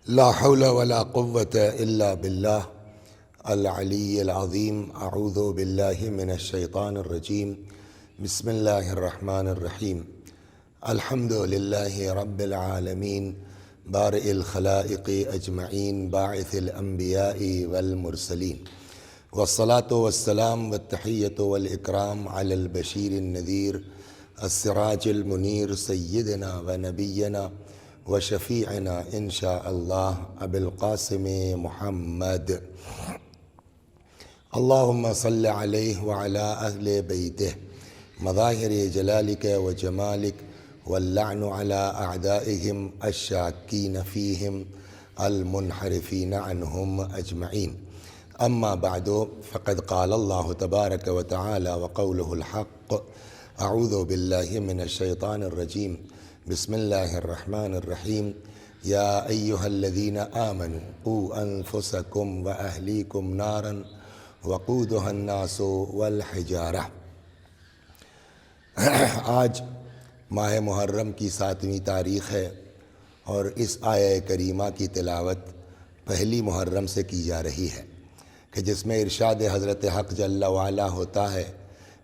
لا حول ولا قوة إلا بالله العلي العظيم. أعوذ بالله من الشيطان الرجيم. بسم الله الرحمن الرحيم. الحمد لله رب العالمين بارئ الخلائق أجمعين باعث الأنبياء والمرسلين، والصلاة والسلام والتحية والإكرام على البشير النذير السراج المنير سيدنا ونبينا وشفيعنا إن شاء الله أبي القاسم محمد. اللهم صل عليه وعلى أهل بيته مظاهر جلالك وجمالك، واللعن على أعدائهم الشاكين فيهم المنحرفين عنهم أجمعين. أما بعد، فقد قال الله تبارك وتعالى وقوله الحق: أعوذ بالله من الشيطان الرجيم. بسم الله الرحمن الرحيم. يا أيها الذين آمنوا قوا أنفسكم وأهليكم نارا وقودها الناس والحجارة۔ آج ماہ محرم کی 7ویں تاریخ ہے اور اس آیہ کریمہ کی تلاوت پہلی محرم سے کی جا رہی ہے کہ جس میں ارشاد حضرت حق جل وعلا ہوتا ہے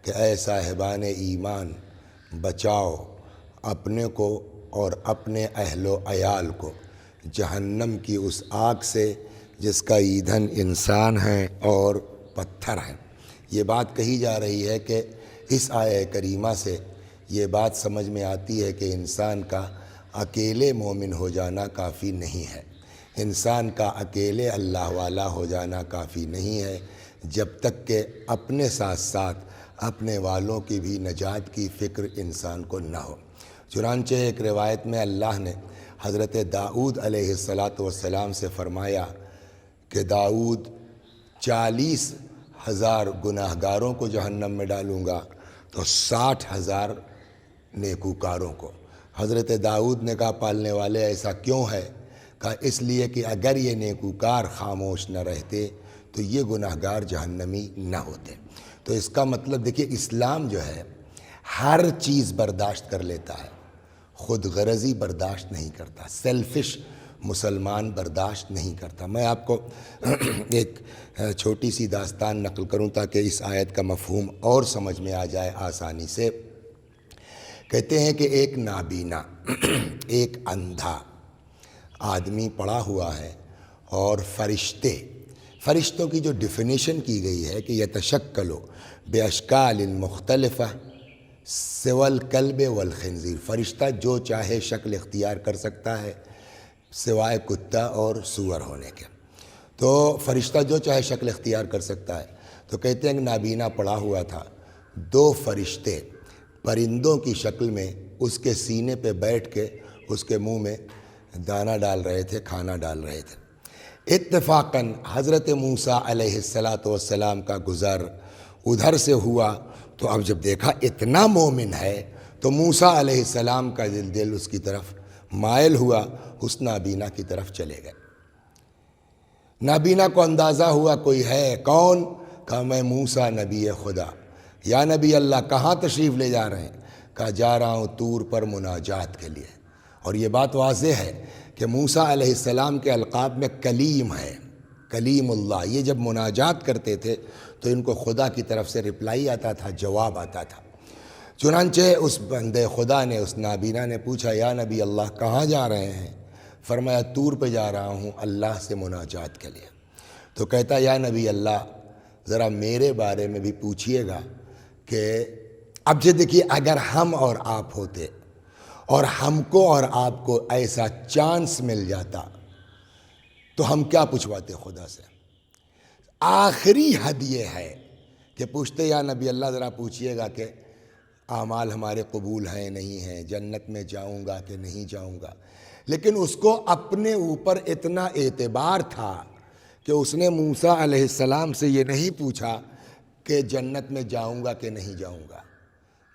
کہ اے صاحبان ایمان، بچاؤ اپنے کو اور اپنے اہل و عیال کو جہنم کی اس آگ سے جس کا ایندھن انسان ہیں اور پتھر ہیں۔ یہ بات کہی جا رہی ہے کہ اس آیہ کریمہ سے یہ بات سمجھ میں آتی ہے کہ انسان کا اکیلے مومن ہو جانا کافی نہیں ہے، انسان کا اکیلے اللہ والا ہو جانا کافی نہیں ہے، جب تک کہ اپنے ساتھ ساتھ اپنے والوں کی بھی نجات کی فکر انسان کو نہ ہو۔ چنانچہ ایک روایت میں اللہ نے حضرت داؤد علیہ السلام سے فرمایا کہ داؤد 40,000 گناہ گاروں کو جہنم میں ڈالوں گا تو 60,000 نیکوکاروں کو۔ حضرت داؤد نے کہا پالنے والے ایسا کیوں ہے؟ کہا اس لیے کہ اگر یہ نیکوکار خاموش نہ رہتے تو یہ گناہ گار جہنمی نہ ہوتے۔ تو اس کا مطلب دیکھیے، اسلام جو ہے ہر چیز برداشت کر لیتا ہے، خود غرضی برداشت نہیں کرتا، سیلفش مسلمان برداشت نہیں کرتا۔ میں آپ کو ایک چھوٹی سی داستان نقل کروں تاکہ اس آیت کا مفہوم اور سمجھ میں آ جائے آسانی سے۔ کہتے ہیں کہ ایک نابینا ایک اندھا آدمی پڑا ہوا ہے اور فرشتوں کی جو ڈیفینیشن کی گئی ہے کہ یتشکلوا باشکال مختلفہ سوى الکلب والخنزیر، فرشتہ جو چاہے شکل اختیار کر سکتا ہے سوائے کتا اور سور ہونے کے۔ تو فرشتہ جو چاہے شکل اختیار کر سکتا ہے۔ تو کہتے ہیں کہ نابینا پڑا ہوا تھا، 2 فرشتے پرندوں کی شکل میں اس کے سینے پہ بیٹھ کے اس کے منہ میں دانہ ڈال رہے تھے، کھانا ڈال رہے تھے۔ اتفاقاً حضرت موسیٰ علیہ السلام کا گزر ادھر سے ہوا، تو اب جب دیکھا اتنا مومن ہے تو موسیٰ علیہ السلام کا دل اس کی طرف مائل ہوا، اس نابینا کی طرف چلے گئے۔ نابینا کو اندازہ ہوا کوئی ہے، کون؟ کہا میں موسیٰ نبی خدا۔ یا نبی اللہ، کہاں تشریف لے جا رہے ہیں؟ کہا جا رہا ہوں طور پر مناجات کے لیے۔ اور یہ بات واضح ہے کہ موسیٰ علیہ السلام کے القاب میں کلیم ہے، کلیم اللہ۔ یہ جب مناجات کرتے تھے تو ان کو خدا کی طرف سے رپلائی آتا تھا، جواب آتا تھا۔ چنانچہ اس بندے خدا نے، اس نابینا نے پوچھا یا نبی اللہ کہاں جا رہے ہیں؟ فرمایا طور پہ جا رہا ہوں اللہ سے مناجات کے لیے۔ تو کہتا یا نبی اللہ ذرا میرے بارے میں بھی پوچھئے گا کہ اب یہ دیکھیے، اگر ہم اور آپ ہوتے اور ہم کو اور آپ کو ایسا چانس مل جاتا تو ہم کیا پوچھواتے خدا سے؟ آخری حد یہ ہے کہ پوچھتے یا نبی اللہ ذرا پوچھئے گا کہ اعمال ہمارے قبول ہیں نہیں ہیں، جنت میں جاؤں گا کہ نہیں جاؤں گا۔ لیکن اس کو اپنے اوپر اتنا اعتبار تھا کہ اس نے موسیٰ علیہ السلام سے یہ نہیں پوچھا کہ جنت میں جاؤں گا کہ نہیں جاؤں گا،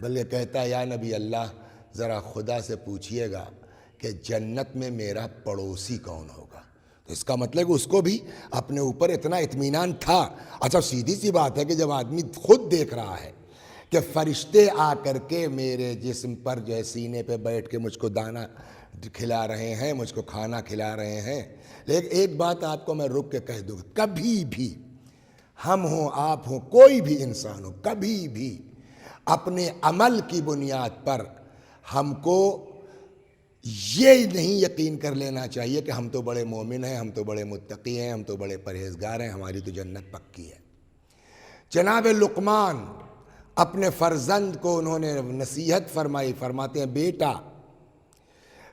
بلکہ کہتا ہے یا نبی اللہ ذرا خدا سے پوچھئے گا کہ جنت میں میرا پڑوسی کون ہوگا۔ تو اس کا مطلب اس کو بھی اپنے اوپر اتنا اطمینان تھا۔ اچھا سیدھی سی بات ہے کہ جب آدمی خود دیکھ رہا ہے کہ فرشتے آ کر کے میرے جسم پر جو ہے سینے پہ بیٹھ کے مجھ کو دانہ کھلا رہے ہیں، مجھ کو کھانا کھلا رہے ہیں۔ لیکن ایک بات آپ کو میں رک کے کہہ دوں، کبھی بھی ہم ہوں، آپ ہوں، کوئی بھی انسان ہو، کبھی بھی اپنے عمل کی بنیاد پر ہم کو یہ نہیں یقین کر لینا چاہیے کہ ہم تو بڑے مومن ہیں، ہم تو بڑے متقی ہیں، ہم تو بڑے پرہیزگار ہیں، ہماری تو جنت پکی ہے۔ جناب لقمان اپنے فرزند کو انہوں نے نصیحت فرمائی، فرماتے ہیں بیٹا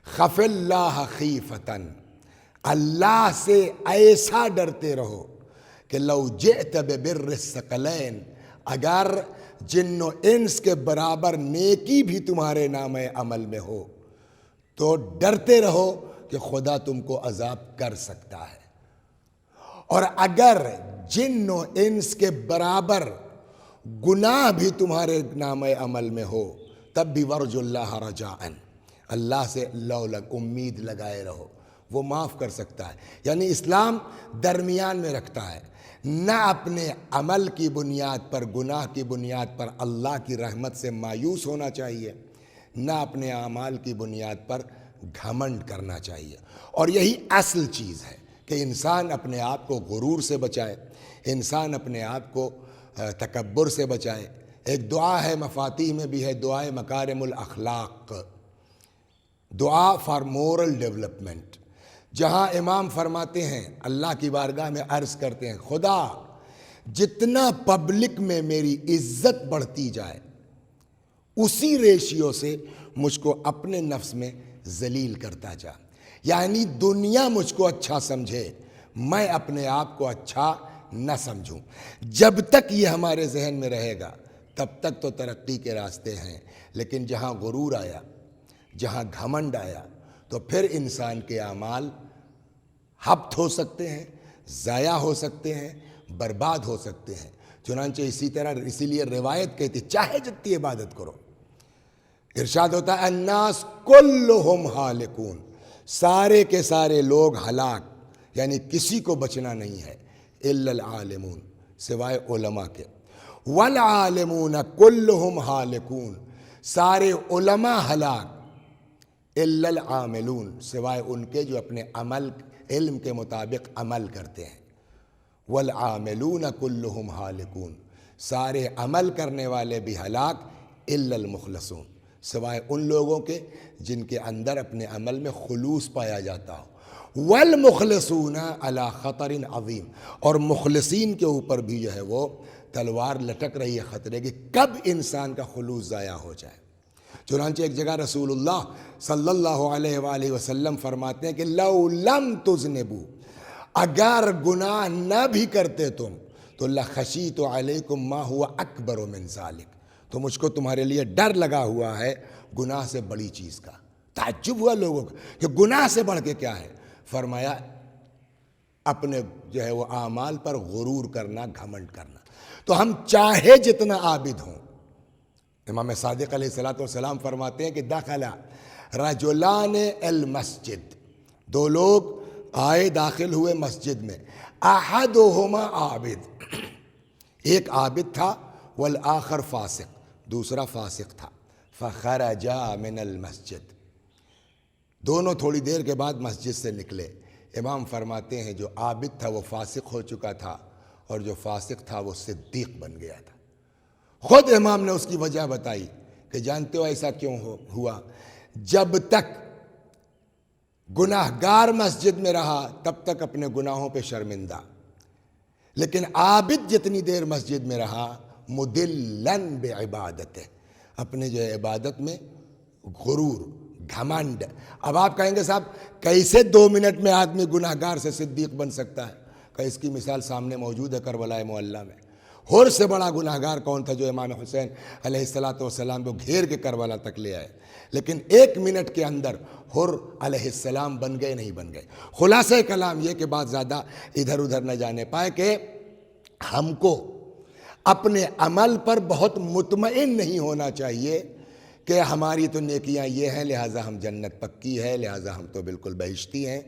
خف اللہ خیفتن، اللہ سے ایسا ڈرتے رہو کہ لو جئت ببر الثقلین، اگر جن و انس کے برابر نیکی بھی تمہارے نام عمل میں ہو تو ڈرتے رہو کہ خدا تم کو عذاب کر سکتا ہے، اور اگر جن و انس کے برابر گناہ بھی تمہارے نام عمل میں ہو تب بھی ورج اللہ رجاءً، اللہ سے امید لگائے رہو، وہ معاف کر سکتا ہے۔ یعنی اسلام درمیان میں رکھتا ہے، نہ اپنے عمل کی بنیاد پر، گناہ کی بنیاد پر اللہ کی رحمت سے مایوس ہونا چاہیے، نہ اپنے اعمال کی بنیاد پر گھمنڈ کرنا چاہیے۔ اور یہی اصل چیز ہے کہ انسان اپنے آپ کو غرور سے بچائے، انسان اپنے آپ کو تکبر سے بچائے۔ ایک دعا ہے مفاتیح میں بھی ہے، دعائے مکارم الاخلاق، دعا فار مورل ڈیولپمنٹ، جہاں امام فرماتے ہیں، اللہ کی بارگاہ میں عرض کرتے ہیں، خدا جتنا پبلک میں میری عزت بڑھتی جائے اسی ریشیو سے مجھ کو اپنے نفس میں ذلیل کرتا جا، یعنی دنیا مجھ کو اچھا سمجھے، میں اپنے آپ کو اچھا نہ سمجھوں۔ جب تک یہ ہمارے ذہن میں رہے گا تب تک تو ترقی کے راستے ہیں، لیکن جہاں غرور آیا، جہاں گھمنڈ آیا، تو پھر انسان کے اعمال ہبت ہو سکتے ہیں، ضائع ہو سکتے ہیں، برباد ہو سکتے ہیں۔ چنانچہ اسی لیے روایت کہتی چاہے جتنی عبادت کرو، ارشاد ہوتا ہے الناس کلہم ہالکون، سارے کے سارے لوگ ہلاک، یعنی کسی کو بچنا نہیں ہے، الا العالمون، سوائے علماء کے، والعالمون کلہم ہالکون، سارے علماء ہلاک، الا العاملون، سوائے ان کے جو اپنے عمل علم کے مطابق عمل کرتے ہیں، والعاملون کلہم ہالکون، سارے عمل کرنے والے بھی ہلاک، الا المخلصون، سوائے ان لوگوں کے جن کے اندر اپنے عمل میں خلوص پایا جاتا ہو، والمخلصون علی خطر عظیم، اور مخلصین کے اوپر بھی جو ہے وہ تلوار لٹک رہی ہے خطرے کی، کب انسان کا خلوص ضائع ہو جائے۔ چنانچہ ایک جگہ رسول اللہ صلی اللہ علیہ وآلہ وسلم فرماتے ہیں کہ لو لم تذنبوا، اگر گناہ نہ بھی کرتے تم تو لخشیت علیکم ما ہوا اکبر من ذالک، تو مجھ کو تمہارے لیے ڈر لگا ہوا ہے گناہ سے بڑی چیز کا۔ تعجب ہوا لوگوں کا کہ گناہ سے بڑھ کے کیا ہے؟ فرمایا اپنے جو ہے وہ اعمال پر غرور کرنا، گھمنڈ کرنا۔ تو ہم چاہے جتنا عابد ہوں، امام صادق علیہ السلام فرماتے ہیں کہ دخل رجلان المسجد، دو لوگ آئے، داخل ہوئے مسجد میں، احدہما عابد، ایک عابد تھا، والآخر فاسق، دوسرا فاسق تھا، فخرجا من المسجد، دونوں تھوڑی دیر کے بعد مسجد سے نکلے۔ امام فرماتے ہیں جو عابد تھا وہ فاسق ہو چکا تھا، اور جو فاسق تھا وہ صدیق بن گیا تھا۔ خود امام نے اس کی وجہ بتائی کہ جانتے ہو ایسا کیوں ہوا؟ جب تک گناہ گار مسجد میں رہا تب تک اپنے گناہوں پہ شرمندہ، لیکن عابد جتنی دیر مسجد میں رہا مدلن بعبادتہ، اپنے جو ہے عبادت میں غرور، گھمنڈ۔ اب آپ کہیں گے صاحب کیسے 2 منٹ میں آدمی گناہ گار سے صدیق بن سکتا ہے؟ کہ اس کی مثال سامنے موجود ہے کربلا معلیٰ میں۔ حر سے بڑا گناہ گار کون تھا جو امام حسین علیہ السلام کو گھیر کے کربلا تک لے آئے، لیکن 1 منٹ کے اندر حر علیہ السلام بن گئے نہیں بن گئے؟ خلاصہ کلام یہ کہ بات زیادہ ادھر ادھر نہ جانے پائے کہ ہم کو اپنے عمل پر بہت مطمئن نہیں ہونا چاہیے کہ ہماری تو نیکیاں یہ ہیں لہٰذا ہم جنت پکی ہے، لہٰذا ہم تو بالکل بہشتی ہیں۔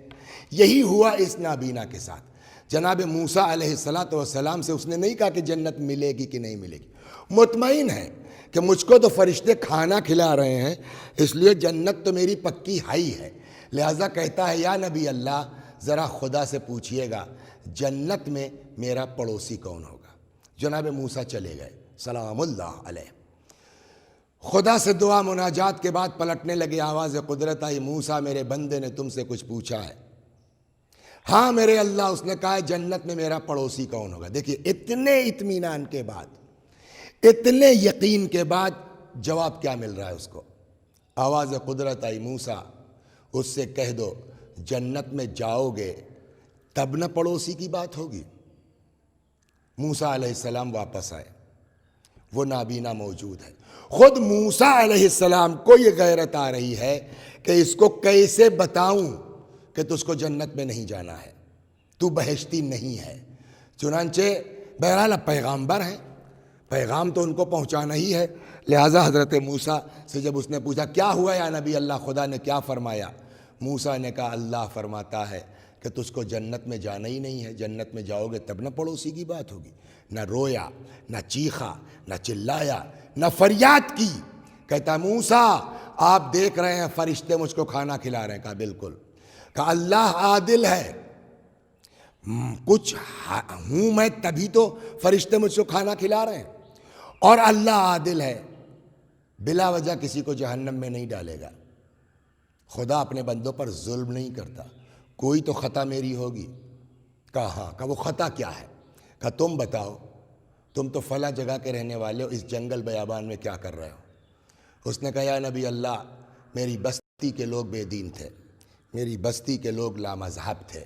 یہی ہوا اس نابینا کے ساتھ۔ جناب موسیٰ علیہ السلام سے اس نے نہیں کہا کہ جنت ملے گی کہ نہیں ملے گی، مطمئن ہے کہ مجھ کو تو فرشتے کھانا کھلا رہے ہیں، اس لیے جنت تو میری پکی ہی ہے۔ لہٰذا کہتا ہے یا نبی اللہ ذرا خدا سے پوچھئے گا جنت میں میرا پڑوسی کون ہوگا۔ جناب موسیٰ چلے گئے سلام اللہ علیہ، خدا سے دعا مناجات کے بعد پلٹنے لگے، آواز قدرت آئی، موسیٰ میرے بندے نے تم سے کچھ پوچھا ہے؟ ہاں میرے اللہ، اس نے کہا ہے جنت میں میرا پڑوسی کون ہوگا۔ دیکھیے اتنے اطمینان کے بعد، اتنے یقین کے بعد جواب کیا مل رہا ہے اس کو؟ آواز قدرت آئی، موسیٰ اس سے کہہ دو جنت میں جاؤ گے تب نہ پڑوسی کی بات ہوگی۔ موسیٰ علیہ السلام واپس آئے، وہ نابینا موجود ہے۔ خود موسیٰ علیہ السلام کو یہ غیرت آ رہی ہے کہ اس کو کیسے بتاؤں کہ تجھ کو جنت میں نہیں جانا ہے، تو بہشتی نہیں ہے۔ چنانچہ بہرحال پیغامبر ہیں، پیغام تو ان کو پہنچانا ہی ہے۔ لہٰذا حضرت موسیٰ سے جب اس نے پوچھا کیا ہوا یا نبی اللہ، خدا نے کیا فرمایا؟ موسیٰ نے کہا اللہ فرماتا ہے کہ تجھ کو جنت میں جانا ہی نہیں ہے، جنت میں جاؤ گے تب نہ پڑوسی کی بات ہوگی۔ نہ رویا، نہ چیخا، نہ چلایا، نہ فریاد کی۔ کہتا موسیٰ آپ دیکھ رہے ہیں فرشتے مجھ کو کھانا کھلا رہے ہیں۔ کہا بالکل۔ کہا اللہ عادل ہے، کچھ ہوں میں تبھی تو فرشتے مجھ کو کھانا کھلا رہے ہیں، اور اللہ عادل ہے، بلا وجہ کسی کو جہنم میں نہیں ڈالے گا۔ خدا اپنے بندوں پر ظلم نہیں کرتا، کوئی تو خطا میری ہوگی۔ کہا ہاں۔ کہا وہ خطا کیا ہے؟ کہا تم بتاؤ، تم تو فلاں جگہ کے رہنے والے ہو، اس جنگل بیابان میں کیا کر رہے ہو؟ اس نے کہا یا نبی اللہ میری بستی کے لوگ بے دین تھے، میری بستی کے لوگ لامذہب تھے،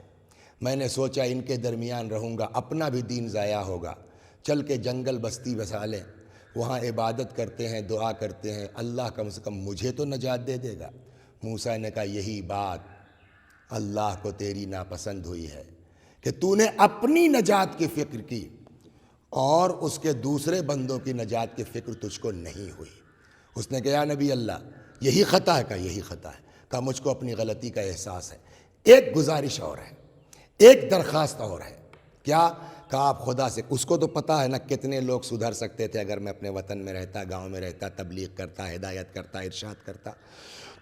میں نے سوچا ان کے درمیان رہوں گا اپنا بھی دین ضائع ہوگا، چل کے جنگل بستی بسا لیں، وہاں عبادت کرتے ہیں، دعا کرتے ہیں، اللہ کم سے کم مجھے تو نجات دے دے گا۔ موسیٰ نے کہا یہی بات اللہ کو تیری ناپسند ہوئی ہے کہ تو نے اپنی نجات کی فکر کی اور اس کے دوسرے بندوں کی نجات کی فکر تجھ کو نہیں ہوئی۔ اس نے کہا یا نبی اللہ یہی خطا ہے؟ کہا یہی خطا ہے۔ کہا مجھ کو اپنی غلطی کا احساس ہے، ایک گزارش اور ہے، ایک درخواست اور ہے۔ کیا؟ کہا آپ خدا سے، اس کو تو پتہ ہے نا کتنے لوگ سدھر سکتے تھے اگر میں اپنے وطن میں رہتا، گاؤں میں رہتا، تبلیغ کرتا، ہدایت کرتا، ارشاد کرتا،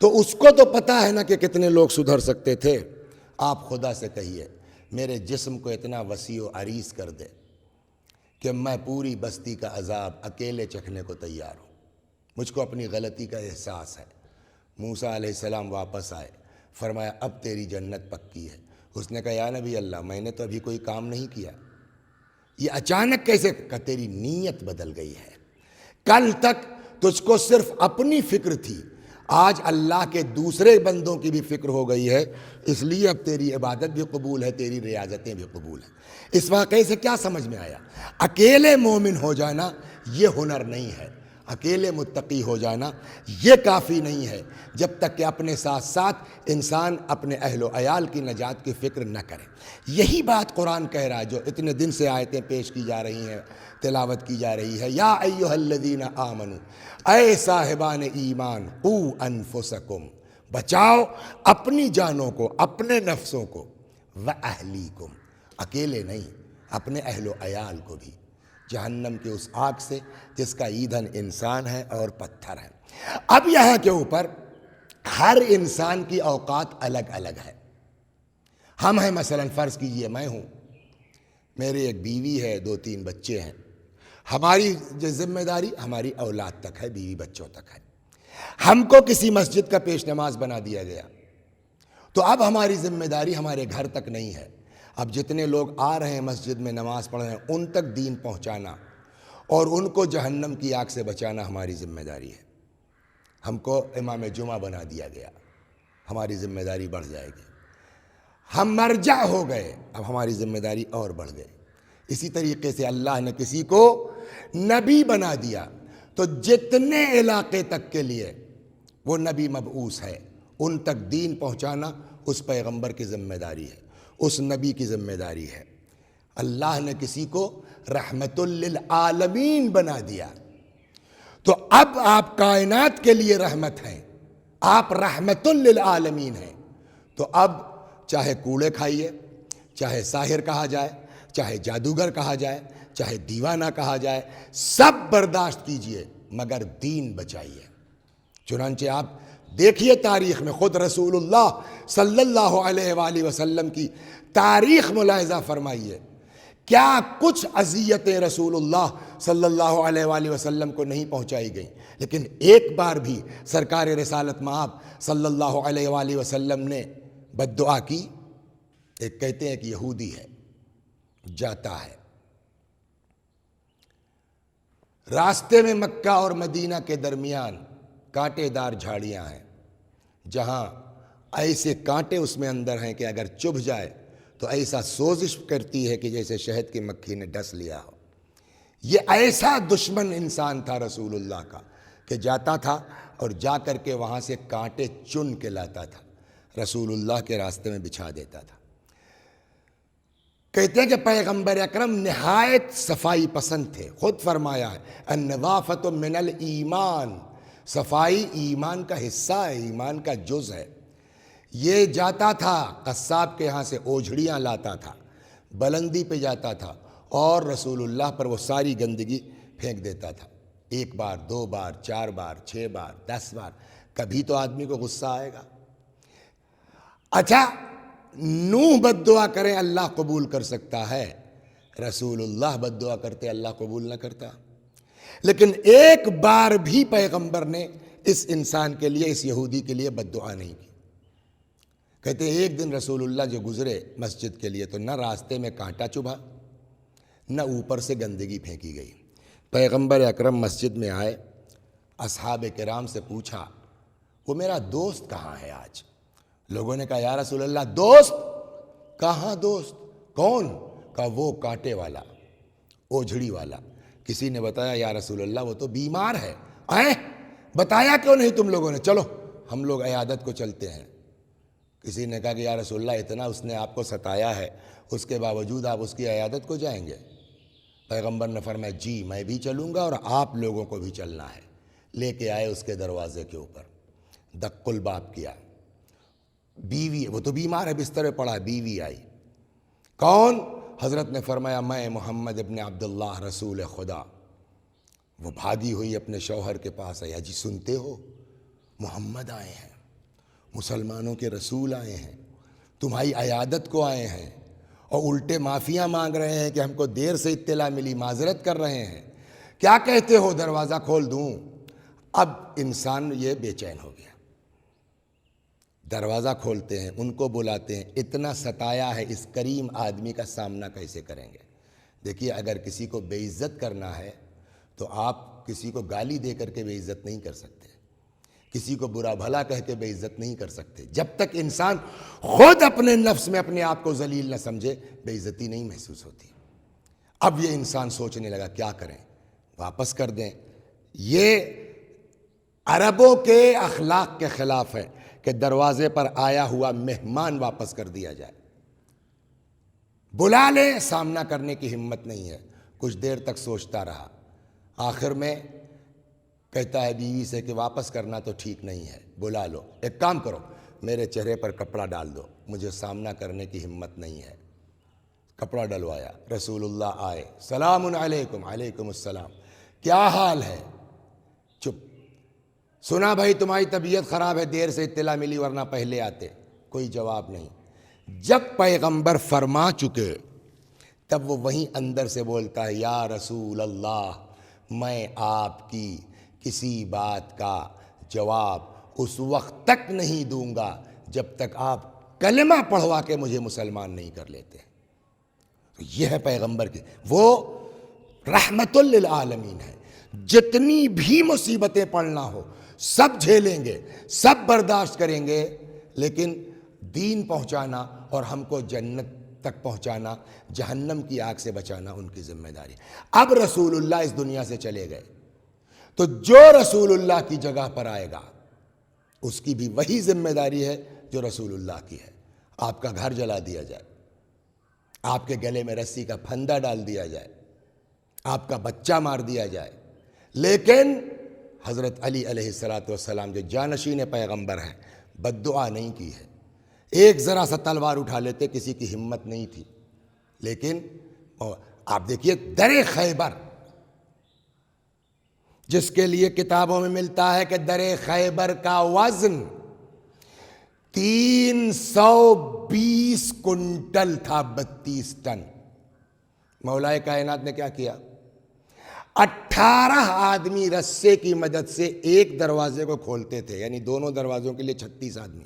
تو اس کو تو پتہ ہے نا کہ کتنے لوگ سدھر سکتے تھے۔ آپ خدا سے کہیے میرے جسم کو اتنا وسیع و عریض کر دے کہ میں پوری بستی کا عذاب اکیلے چکھنے کو تیار ہوں، مجھ کو اپنی غلطی کا احساس ہے۔ موسیٰ علیہ السلام واپس آئے، فرمایا اب تیری جنت پکی ہے۔ اس نے کہا یا نبی اللہ میں نے تو ابھی کوئی کام نہیں کیا، یہ اچانک کیسے؟ کہ تیری نیت بدل گئی ہے، کل تک تجھ کو صرف اپنی فکر تھی، آج اللہ کے دوسرے بندوں کی بھی فکر ہو گئی ہے، اس لیے اب تیری عبادت بھی قبول ہے، تیری ریاضتیں بھی قبول ہیں۔ اس واقعے سے کیا سمجھ میں آیا؟ اکیلے مومن ہو جانا یہ ہنر نہیں ہے، اکیلے متقی ہو جانا یہ کافی نہیں ہے، جب تک کہ اپنے ساتھ ساتھ انسان اپنے اہل و عیال کی نجات کی فکر نہ کرے۔ یہی بات قرآن کہہ رہا ہے، جو اتنے دن سے آیتیں پیش کی جا رہی ہیں، تلاوت کی جا رہی ہے۔ یا ایھا الذین آمنوا، اے صاحبان ایمان، قوا انفسکم، بچاؤ اپنی جانوں کو، اپنے نفسوں کو، واہلیکم، اکیلے نہیں اپنے اہل و عیال کو بھی، جہنم کے اس آگ سے جس کا ایندھن انسان ہے اور پتھر ہے۔ اب یہاں کے اوپر ہر انسان کی اوقات الگ الگ ہے۔ ہم ہیں مثلا فرض کیجئے میں ہوں، میری ایک بیوی ہے، 2-3 بچے ہیں، ہماری جو ذمہ داری ہماری اولاد تک ہے، بیوی بچوں تک ہے۔ ہم کو کسی مسجد کا پیش نماز بنا دیا گیا تو اب ہماری ذمہ داری ہمارے گھر تک نہیں ہے، اب جتنے لوگ آ رہے ہیں مسجد میں نماز پڑھ رہے ہیں ان تک دین پہنچانا اور ان کو جہنم کی آگ سے بچانا ہماری ذمہ داری ہے۔ ہم کو امام جمعہ بنا دیا گیا، ہماری ذمہ داری بڑھ جائے گی۔ ہم مرجع ہو گئے، اب ہماری ذمہ داری اور بڑھ گئی۔ اسی طریقے سے اللہ نے کسی کو نبی بنا دیا تو جتنے علاقے تک کے لیے وہ نبی مبعوث ہے ان تک دین پہنچانا اس پیغمبر کی ذمہ داری ہے، اس نبی کی ذمہ داری ہے۔ اللہ نے کسی کو رحمت للعالمین بنا دیا تو اب آپ کائنات کے لیے رحمت ہیں، آپ رحمت للعالمین ہیں، تو اب چاہے کوڑے کھائیے، چاہے ساحر کہا جائے، چاہے جادوگر کہا جائے، چاہے دیوانہ کہا جائے، سب برداشت کیجئے، مگر دین بچائیے۔ چنانچہ آپ دیکھیے تاریخ میں خود رسول اللہ صلی اللہ علیہ وآلہ وسلم کی تاریخ ملاحظہ فرمائیے، کیا کچھ اذیتیں رسول اللہ صلی اللہ علیہ وآلہ وسلم کو نہیں پہنچائی گئیں، لیکن ایک بار بھی سرکار رسالت مآب صلی اللہ علیہ وآلہ وسلم نے بد دعا کی؟ ایک کہتے ہیں کہ یہودی ہے، جاتا ہے، راستے میں مکہ اور مدینہ کے درمیان کانٹے دار جھاڑیاں ہیں، جہاں ایسے کانٹے اس میں اندر ہیں کہ اگر چبھ جائے تو ایسا سوزش کرتی ہے کہ جیسے شہد کی مکھی نے ڈس لیا ہو۔ یہ ایسا دشمن انسان تھا رسول اللہ کا کہ جاتا تھا اور جا کر کے وہاں سے کانٹے چن کے لاتا تھا، رسول اللہ کے راستے میں بچھا دیتا تھا۔ کہتے ہیں کہ پیغمبر اکرم نہایت صفائی پسند تھے، خود فرمایا ہے النظافۃ من الایمان، صفائی ایمان کا حصہ ہے، ایمان کا جز ہے۔ یہ جاتا تھا قصاب کے ہاں سے اوجھڑیاں لاتا تھا، بلندی پہ جاتا تھا اور رسول اللہ پر وہ ساری گندگی پھینک دیتا تھا، 1 بار 2 بار 4 بار 6 بار 10 بار، کبھی تو آدمی کو غصہ آئے گا۔ اچھا، نوح بد دعا کریں اللہ قبول کر سکتا ہے، رسول اللہ بد دعا کرتے اللہ قبول نہ کرتا۔ لیکن ایک بار بھی پیغمبر نے اس انسان کے لیے، اس یہودی کے لیے بد دعا نہیں کی۔ کہتے ہیں ایک دن رسول اللہ جو گزرے مسجد کے لیے تو نہ راستے میں کانٹا چبھا، نہ اوپر سے گندگی پھینکی گئی۔ پیغمبر اکرم مسجد میں آئے، اصحاب کرام سے پوچھا وہ میرا دوست کہاں ہے آج؟ لوگوں نے کہا یا رسول اللہ دوست کہاں؟ دوست کون؟ کہا وہ کانٹے والا، اوجھڑی والا۔ کسی نے بتایا یا رسول اللہ وہ تو بیمار ہے۔ بتایا کیوں نہیں تم لوگوں نے؟ چلو ہم لوگ عیادت کو چلتے ہیں۔ کسی نے کہا کہ یا رسول اللہ اتنا اس نے آپ کو ستایا ہے، اس کے باوجود آپ اس کی عیادت کو جائیں گے؟ پیغمبر نے فرمایا جی میں بھی چلوں گا اور آپ لوگوں کو بھی چلنا ہے۔ لے کے آئے اس کے دروازے کے اوپر، دق الباب کیا، بیوی، وہ تو بیمار ہے بستر پہ پڑا، بیوی آئی۔ کون؟ حضرت نے فرمایا میں محمد ابن عبداللہ رسول خدا۔ وہ بھاگی ہوئی اپنے شوہر کے پاس آئی، جی سنتے ہو محمد آئے ہیں، مسلمانوں کے رسول آئے ہیں، تمہاری عیادت کو آئے ہیں اور الٹے معافیاں مانگ رہے ہیں کہ ہم کو دیر سے اطلاع ملی، معذرت کر رہے ہیں، کیا کہتے ہو دروازہ کھول دوں؟ اب انسان یہ بے چین ہو گیا، دروازہ کھولتے ہیں، ان کو بلاتے ہیں، اتنا ستایا ہے، اس کریم آدمی کا سامنا کیسے کریں گے؟ دیکھیے اگر کسی کو بے عزت کرنا ہے تو آپ کسی کو گالی دے کر کے بے عزت نہیں کر سکتے، کسی کو برا بھلا کہہ کے بے عزت نہیں کر سکتے۔ جب تک انسان خود اپنے نفس میں اپنے آپ کو ذلیل نہ سمجھے بے عزتی نہیں محسوس ہوتی۔ اب یہ انسان سوچنے لگا کیا کریں، واپس کر دیں؟ یہ عربوں کے اخلاق کے خلاف ہے کہ دروازے پر آیا ہوا مہمان واپس کر دیا جائے، بلا لے، سامنا کرنے کی ہمت نہیں ہے۔ کچھ دیر تک سوچتا رہا، آخر میں کہتا ہے بیوی سے کہ واپس کرنا تو ٹھیک نہیں ہے، بلا لو، ایک کام کرو میرے چہرے پر کپڑا ڈال دو، مجھے سامنا کرنے کی ہمت نہیں ہے۔ کپڑا ڈلوایا، رسول اللہ آئے، سلام علیکم، علیکم السلام، کیا حال ہے؟ چپ۔ سنا بھائی تمہاری طبیعت خراب ہے، دیر سے اطلاع ملی ورنہ پہلے آتے۔ کوئی جواب نہیں۔ جب پیغمبر فرما چکے تب وہ وہیں اندر سے بولتا ہے یا رسول اللہ میں آپ کی کسی بات کا جواب اس وقت تک نہیں دوں گا جب تک آپ کلمہ پڑھوا کے مجھے مسلمان نہیں کر لیتے۔ تو یہ ہے پیغمبر کی، وہ رحمت للعالمین ہے۔ جتنی بھی مصیبتیں پڑھنا ہو سب جھیلیں گے، سب برداشت کریں گے، لیکن دین پہنچانا اور ہم کو جنت تک پہنچانا، جہنم کی آگ سے بچانا ان کی ذمہ داری۔ اب رسول اللہ اس دنیا سے چلے گئے تو جو رسول اللہ کی جگہ پر آئے گا اس کی بھی وہی ذمہ داری ہے جو رسول اللہ کی ہے۔ آپ کا گھر جلا دیا جائے، آپ کے گلے میں رسی کا پھندا ڈال دیا جائے، آپ کا بچہ مار دیا جائے، لیکن حضرت علی علیہ السلام جو جانشین پیغمبر ہیں بد دعا نہیں کی ہے۔ ایک ذرا سا تلوار اٹھا لیتے، کسی کی ہمت نہیں تھی، لیکن آپ دیکھیے در خیبر جس کے لیے کتابوں میں ملتا ہے کہ در خیبر کا وزن 320 کنٹل تھا، 32 ٹن۔ مولا کائنات نے کیا کیا؟ 18 آدمی رسے کی مدد سے ایک دروازے کو کھولتے تھے، یعنی دونوں دروازوں کے لیے 36 آدمی۔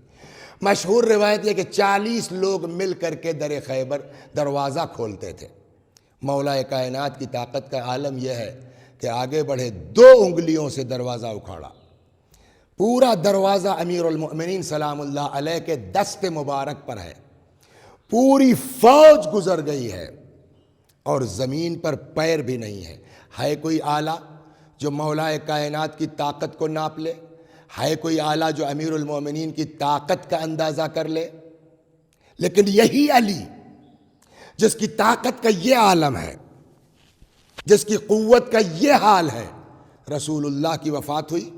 مشہور روایت یہ کہ 40 لوگ مل کر کے در خیبر دروازہ کھولتے تھے۔ مولا کائنات کی طاقت کا عالم یہ ہے کہ آگے بڑھے، 2 انگلیوں سے دروازہ اکھاڑا، پورا دروازہ امیر المؤمنین سلام اللہ علیہ کے دست مبارک پر ہے، پوری فوج گزر گئی ہے اور زمین پر پیر بھی نہیں ہے۔ ہے کوئی آلہ جو مولا کائنات کی طاقت کو ناپ لے؟ ہے کوئی آلہ جو امیر المؤمنین کی طاقت کا اندازہ کر لے؟ لیکن یہی علی جس کی طاقت کا یہ عالم ہے، جس کی قوت کا یہ حال ہے، رسول اللہ کی وفات ہوئی۔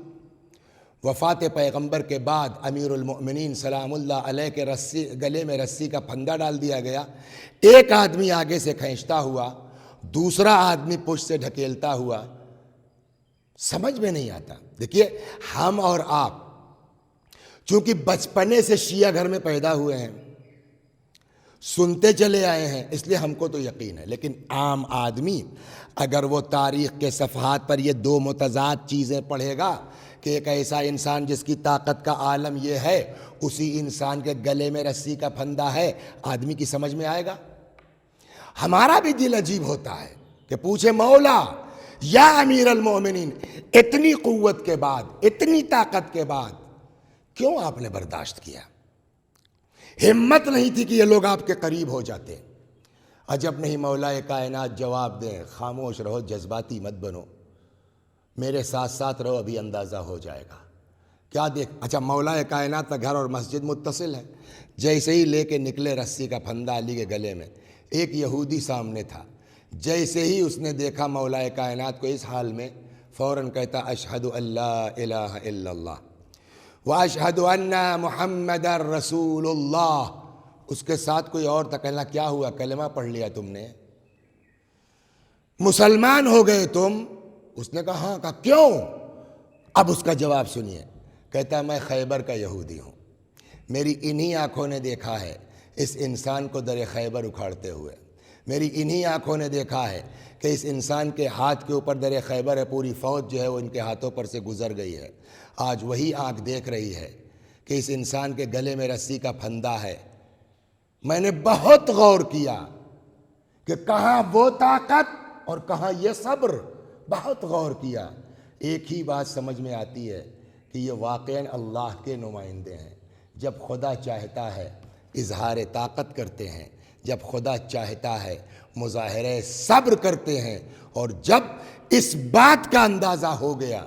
وفات پیغمبر کے بعد امیر المؤمنین سلام اللہ علیہ کے گلے میں رسی کا پھندا ڈال دیا گیا۔ ایک آدمی آگے سے کھینچتا ہوا، دوسرا آدمی پشت سے ڈھکیلتا ہوا، سمجھ میں نہیں آتا۔ دیکھیے، ہم اور آپ چونکہ بچپنے سے شیعہ گھر میں پیدا ہوئے ہیں، سنتے چلے آئے ہیں، اس لیے ہم کو تو یقین ہے، لیکن عام آدمی اگر وہ تاریخ کے صفحات پر یہ 2 متضاد چیزیں پڑھے گا کہ ایک ایسا انسان جس کی طاقت کا عالم یہ ہے، اسی انسان کے گلے میں رسی کا پھندا ہے، آدمی کی سمجھ میں آئے گا؟ ہمارا بھی دل عجیب ہوتا ہے کہ پوچھے مولا یا امیر المومنین، اتنی قوت کے بعد، اتنی طاقت کے بعد کیوں آپ نے برداشت کیا؟ ہمت نہیں تھی کہ یہ لوگ آپ کے قریب ہو جاتے؟ عجب نہیں مولا کائنات جواب دیں، خاموش رہو، جذباتی مت بنو، میرے ساتھ ساتھ رہو، ابھی اندازہ ہو جائے گا۔ کیا دیکھ، اچھا مولا کائنات کا گھر اور مسجد متصل ہے، جیسے ہی لے کے نکلے رسی کا پھندا علی کے گلے میں، ایک یہودی سامنے تھا، جیسے ہی اس نے دیکھا مولا کائنات کو اس حال میں، فوراً کہتا اشہد ان لا الہ الا اللہ واشہد ان محمد رسول اللہ۔ اس کے ساتھ کوئی اور تھا، کہنا کیا ہوا، کلمہ پڑھ لیا تم نے، مسلمان ہو گئے تم؟ اس نے کہا ہاں۔ کہا کیوں؟ اب اس کا جواب سنیے، کہتا میں خیبر کا یہودی ہوں، میری انہی آنکھوں نے دیکھا ہے اس انسان کو در خیبر اکھاڑتے ہوئے، میری انہی آنکھوں نے دیکھا ہے کہ اس انسان کے ہاتھ کے اوپر در خیبر ہے، پوری فوج جو ہے وہ ان کے ہاتھوں پر سے گزر گئی ہے، آج وہی آنکھ دیکھ رہی ہے کہ اس انسان کے گلے میں رسی کا پھندا ہے۔ میں نے بہت غور کیا کہ کہاں وہ طاقت اور کہاں یہ صبر، بہت غور کیا، ایک ہی بات سمجھ میں آتی ہے کہ یہ واقعاً اللہ کے نمائندے ہیں۔ جب خدا چاہتا ہے اظہار طاقت کرتے ہیں، جب خدا چاہتا ہے مظاہرہ صبر کرتے ہیں، اور جب اس بات کا اندازہ ہو گیا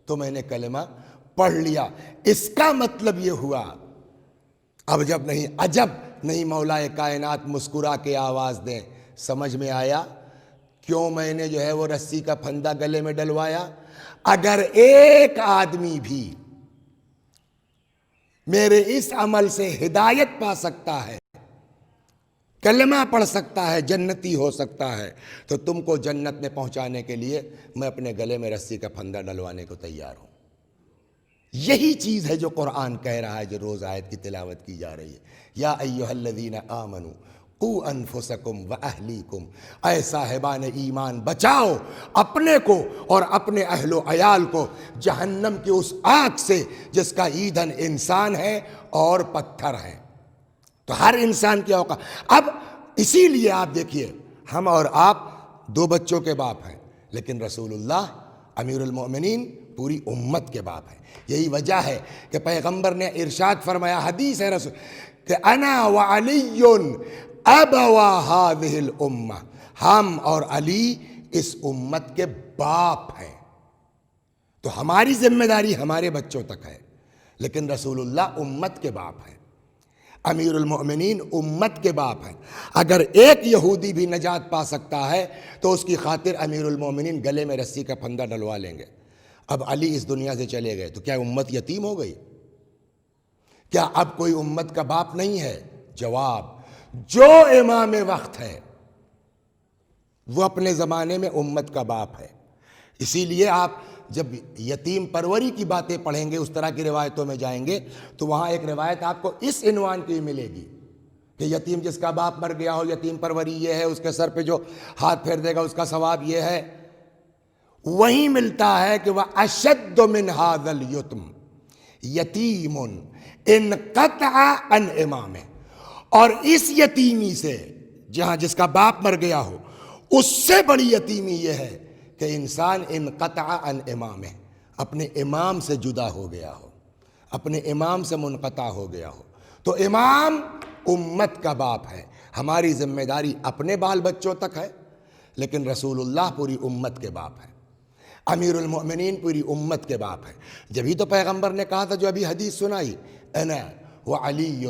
تو میں نے کلمہ پڑھ لیا۔ اس کا مطلب یہ ہوا، اب جب نہیں، عجب نہیں مولا کائنات مسکرا کے آواز دیں، سمجھ میں آیا کیوں میں نے جو ہے وہ رسی کا پھندا گلے میں ڈلوایا؟ اگر ایک آدمی بھی میرے اس عمل سے ہدایت پا سکتا ہے، کلمہ پڑھ سکتا ہے، جنتی ہو سکتا ہے، تو تم کو جنت میں پہنچانے کے لیے میں اپنے گلے میں رسی کا پھندا ڈلوانے کو تیار ہوں۔ یہی چیز ہے جو قرآن کہہ رہا ہے، جو روز آیت کی تلاوت کی جا رہی ہے، یا ایھا الذین آمنوا قوا انفسکم واہلیکم، اے صاحبان ایمان بچاؤ اپنے کو اور اپنے اہل و عیال کو جہنم کی اس آگ سے جس کا ایندھن انسان ہے اور پتھر ہیں۔ تو ہر انسان کی اوقات، اب اسی لیے آپ دیکھیے، ہم اور آپ 2 بچوں کے باپ ہیں، لیکن رسول اللہ امیر المؤمنین پوری امت کے باپ ہیں۔ یہی وجہ ہے کہ پیغمبر نے ارشاد فرمایا، حدیث ہے رسول کہ انا وعلی ابوا هذه الامہ، ہم اور علی اس امت کے باپ ہیں۔ تو ہماری ذمہ داری ہمارے بچوں تک ہے، لیکن رسول اللہ امت کے باپ ہیں، امیر المؤمنین امت کے باپ ہیں۔ اگر ایک یہودی بھی نجات پا سکتا ہے تو اس کی خاطر امیر المؤمنین گلے میں رسی کا پھندا ڈلوا لیں گے۔ اب علی اس دنیا سے چلے گئے تو کیا امت یتیم ہو گئی؟ کیا اب کوئی امت کا باپ نہیں ہے؟ جواب، جو امام وقت ہے وہ اپنے زمانے میں امت کا باپ ہے۔ اسی لیے آپ جب یتیم پروری کی باتیں پڑھیں گے، اس طرح کی روایتوں میں جائیں گے تو وہاں ایک روایت آپ کو اس عنوان کی ملے گی کہ یتیم جس کا باپ مر گیا ہو، یتیم پروری یہ ہے، اس کے سر پہ جو ہاتھ پھیر دے گا اس کا ثواب یہ ہے۔ وہیں ملتا ہے کہ وَأَشَدُّ مِنْ هَذَا الْيَتِيمِ يَتِيمٌ انقطع عن امامہ، اور اس یتیمی سے جہاں جس کا باپ مر گیا ہو، اس سے بڑی یتیمی یہ ہے کہ انسان انقطع عن امامہ، اپنے امام سے جدا ہو گیا ہو، اپنے امام سے منقطع ہو گیا ہو۔ تو امام امت کا باپ ہے۔ ہماری ذمہ داری اپنے بال بچوں تک ہے، لیکن رسول اللہ پوری امت کے باپ ہے، امیر المؤمنین پوری امت کے باپ ہے۔ جبھی تو پیغمبر نے کہا تھا جو ابھی حدیث سنائی، انا وعلی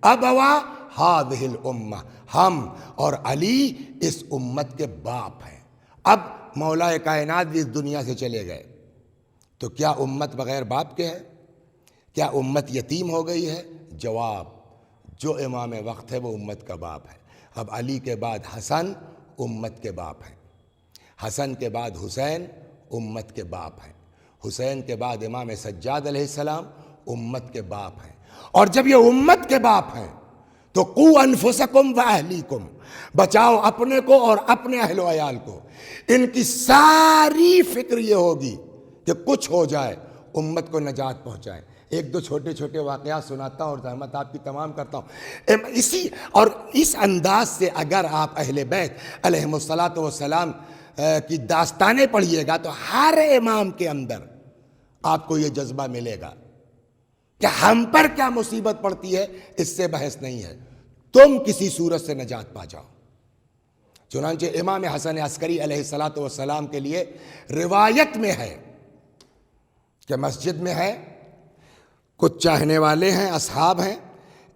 ابوا ہذہ الامہ، ہم اور علی اس امت کے باپ ہیں۔ اب مولا کائنات بھی اس دنیا سے چلے گئے تو کیا امت بغیر باپ کے ہے؟ کیا امت یتیم ہو گئی ہے؟ جواب، جو امام وقت ہے وہ امت کا باپ ہے۔ اب علی کے بعد حسن امت کے باپ ہیں، حسن کے بعد حسین امت کے باپ ہیں، حسین کے بعد امام سجاد علیہ السلام امت کے باپ ہیں۔ اور جب یہ امت کے باپ ہیں تو قو انفسکم و اہلیکم، بچاؤ اپنے کو اور اپنے اہل و عیال کو۔ ان کی ساری فکر یہ ہوگی کہ کچھ ہو جائے امت کو نجات پہنچائے۔ ایک دو چھوٹے چھوٹے واقعات سناتا ہوں اور زحمت آپ کی تمام کرتا ہوں۔ اس انداز سے اگر آپ اہل بیت علیہم الصلاۃ والسلام کی داستانیں پڑھیے گا تو ہر امام کے اندر آپ کو یہ جذبہ ملے گا کہ ہم پر کیا مصیبت پڑتی ہے، اس سے بحث نہیں ہے، تم کسی صورت سے نجات پا جاؤ۔ چنانچہ امام حسن عسکری علیہ الصلاۃ والسلام کے لیے روایت میں ہے کہ مسجد میں ہے، کچھ چاہنے والے ہیں، اصحاب ہیں،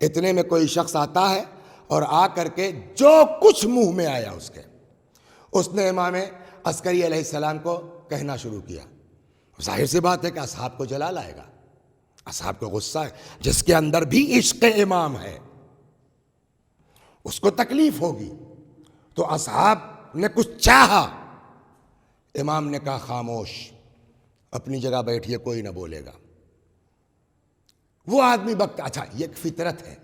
اتنے میں کوئی شخص آتا ہے اور آ کر کے جو کچھ منہ میں آیا اس نے امام عسکری علیہ السلام کو کہنا شروع کیا۔ ظاہر سی بات ہے کہ اصحاب کو جلال آئے گا، اصحاب کو غصہ ہے، جس کے اندر بھی عشق امام ہے اس کو تکلیف ہوگی۔ تو اصحاب نے کچھ چاہا، امام نے کہا خاموش، اپنی جگہ بیٹھیے، کوئی نہ بولے گا۔ وہ آدمی وقت، اچھا یہ ایک فطرت ہے،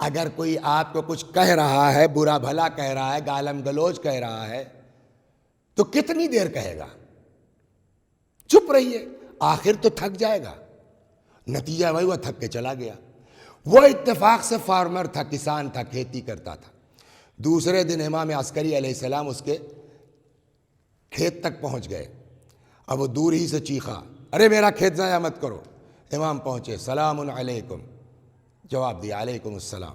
اگر کوئی آپ کو کچھ کہہ رہا ہے، برا بھلا کہہ رہا ہے، گالم گلوچ کہہ رہا ہے، تو کتنی دیر کہے گا؟ چپ رہیے، آخر تو تھک جائے گا۔ نتیجہ وہی، وہ تھک کے چلا گیا۔ وہ اتفاق سے فارمر تھا، کسان تھا، کھیتی کرتا تھا۔ دوسرے دن امام عسکری علیہ السلام اس کے کھیت تک پہنچ گئے۔ اب وہ دور ہی سے چیخا، ارے میرا کھیت ضائع مت کرو۔ امام پہنچے، سلام علیکم، جواب دیا علیکم السلام،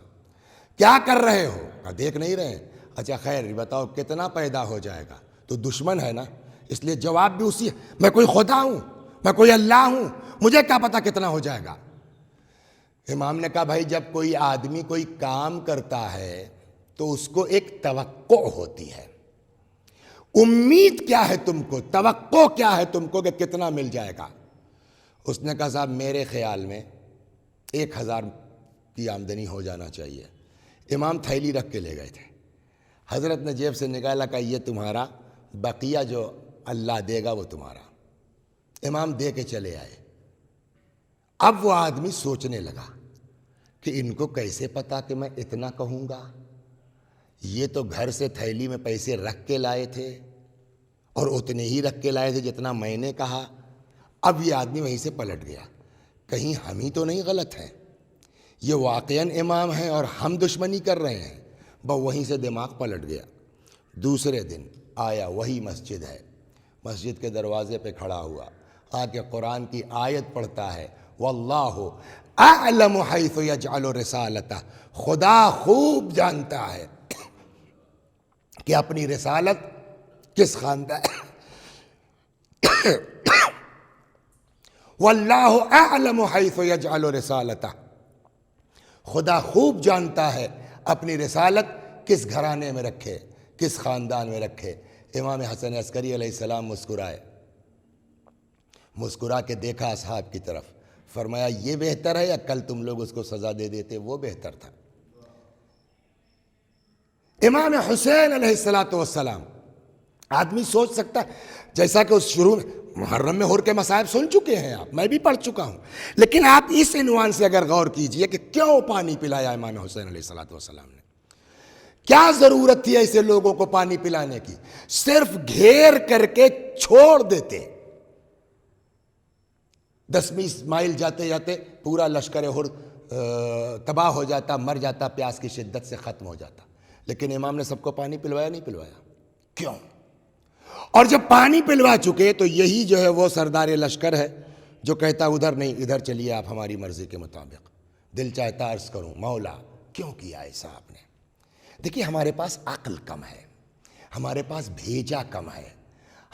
کیا کر رہے ہو؟ کہا دیکھ نہیں رہے ہیں۔ اچھا خیر بتاؤ کتنا پیدا ہو جائے گا؟ تو دشمن ہے نا، اس لیے جواب بھی اسی، میں کوئی خدا ہوں، میں کوئی اللہ ہوں، مجھے کیا پتا کتنا ہو جائے گا؟ امام نے کہا بھائی جب کوئی آدمی کوئی کام کرتا ہے تو اس کو ایک توقع ہوتی ہے، امید کیا ہے تم کو، توقع کیا ہے تم کو کہ کتنا مل جائے گا؟ اس نے کہا صاحب میرے خیال میں 1000 کی آمدنی ہو جانا چاہیے۔ امام تھیلی رکھ کے لے گئے تھے، حضرت نے جیب سے نکالا، کہا یہ تمہارا، بقیہ جو اللہ دے گا وہ تمہارا۔ امام دے کے چلے آئے۔ اب وہ آدمی سوچنے لگا کہ ان کو کیسے پتا کہ میں اتنا کہوں گا؟ یہ تو گھر سے تھیلی میں پیسے رکھ کے لائے تھے اور اتنے ہی رکھ کے لائے تھے جتنا میں نے کہا۔ اب یہ آدمی وہیں سے پلٹ گیا، کہیں ہم ہی تو نہیں غلط ہیں، یہ واقعاً امام ہیں اور ہم دشمنی کر رہے ہیں۔ وہیں سے دماغ پلٹ گیا۔ دوسرے دن آیا، وہی مسجد ہے، مسجد کے دروازے پہ کھڑا ہوا، آ کے قرآن کی آیت پڑھتا ہے، واللہ اعلم حیث یجعل رسالتہ، خدا خوب جانتا ہے کہ اپنی رسالت کس خاندان، واللہ اعلم حیث یجعل رسالتہ، خدا خوب جانتا ہے اپنی رسالت کس گھرانے میں رکھے، کس خاندان میں رکھے۔ امام حسن عسکری علیہ السلام مسکرائے، مسکرا کے دیکھا اصحاب کی طرف، فرمایا یہ بہتر ہے یا کل تم لوگ اس کو سزا دے دیتے؟ وہ بہتر تھا۔ امام حسین علیہ السلام آدمی سوچ سکتا ہے، جیسا کہ اس شروع میں محرم میں ہور کے مصائب سن چکے ہیں آپ، میں بھی پڑھ چکا ہوں، لیکن آپ اس عنوان سے اگر غور کیجئے کہ کیوں پانی پلایا امام حسین علیہ السلام نے، کیا ضرورت تھی ایسے لوگوں کو پانی پلانے کی؟ صرف گھیر کر کے چھوڑ دیتے، 10-20 مائل جاتے جاتے پورا لشکر ہور تباہ ہو جاتا، مر جاتا، پیاس کی شدت سے ختم ہو جاتا، لیکن امام نے سب کو پانی پلوایا نہیں پلوایا؟ کیوں؟ اور جب پانی پلوا چکے تو یہی جو ہے وہ سردار لشکر ہے جو کہتا ادھر نہیں ادھر چلیے آپ ہماری مرضی کے مطابق، دل چاہتا عرض کروں مولا کیوں کیا ایسا آپ نے؟ دیکھیے ہمارے پاس عقل کم ہے، ہمارے پاس بھیجا کم ہے،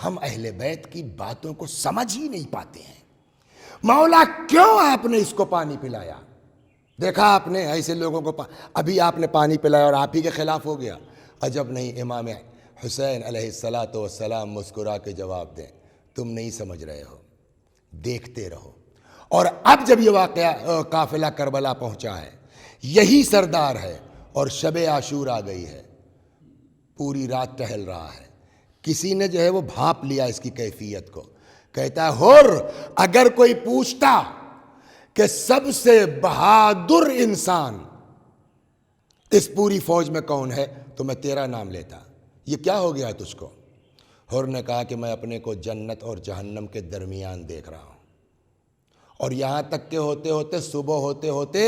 ہم اہل بیت کی باتوں کو سمجھ ہی نہیں پاتے ہیں۔ مولا کیوں آپ نے اس کو پانی پلایا؟ دیکھا آپ نے ایسے لوگوں کو ابھی آپ نے پانی پلایا اور آپ ہی کے خلاف ہو گیا؟ عجب نہیں، امام حسین علیہ السلام مسکرا کے جواب دیں، تم نہیں سمجھ رہے ہو، دیکھتے رہو۔ اور اب جب یہ واقعہ قافلہ کربلا پہنچا ہے، یہی سردار ہے اور شب عاشور آ گئی ہے، پوری رات ٹہل رہا ہے، کسی نے جو ہے وہ بھاپ لیا اس کی کیفیت کو، کہتا ہے ہور اگر کوئی پوچھتا کہ سب سے بہادر انسان اس پوری فوج میں کون ہے تو میں تیرا نام لیتا، یہ کیا ہو گیا تجھ کو؟ ہور نے کہا کہ میں اپنے کو جنت اور جہنم کے درمیان دیکھ رہا ہوں، اور یہاں تک کہ ہوتے ہوتے صبح ہوتے ہوتے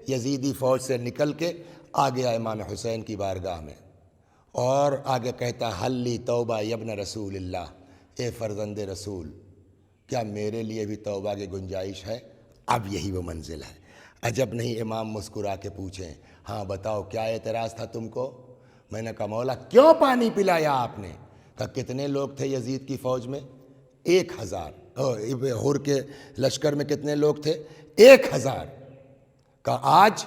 یزیدی فوج سے نکل کے آ گیا امام حسین کی بارگاہ میں، اور آگے کہتا حلی توبہ یبن رسول اللہ، اے فرزند رسول کیا میرے لیے بھی توبہ کی گنجائش ہے؟ اب یہی وہ منزل ہے۔ عجب نہیں امام مسکرا کے پوچھیں ہاں بتاؤ کیا اعتراض تھا تم کو؟ میں نے کہا مولا کیوں پانی پلایا آپ نے؟ کہا کتنے لوگ تھے یزید کی فوج میں؟ 1000۔ ہور کے لشکر میں کتنے لوگ تھے؟ 1000۔ کہا آج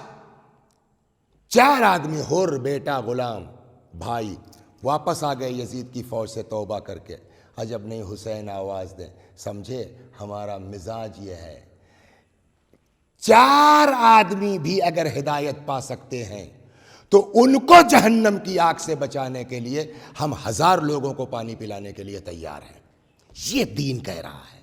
4 آدمی ہور بیٹا غلام بھائی واپس آ گئے یزید کی فوج سے توبہ کر کے۔ عجب نہیں حسین آواز دیں، سمجھے ہمارا مزاج یہ ہے، 4 آدمی بھی اگر ہدایت پا سکتے ہیں تو ان کو جہنم کی آگ سے بچانے کے لیے ہم 1000 لوگوں کو پانی پلانے کے لیے تیار ہیں۔ یہ دین کہہ رہا ہے،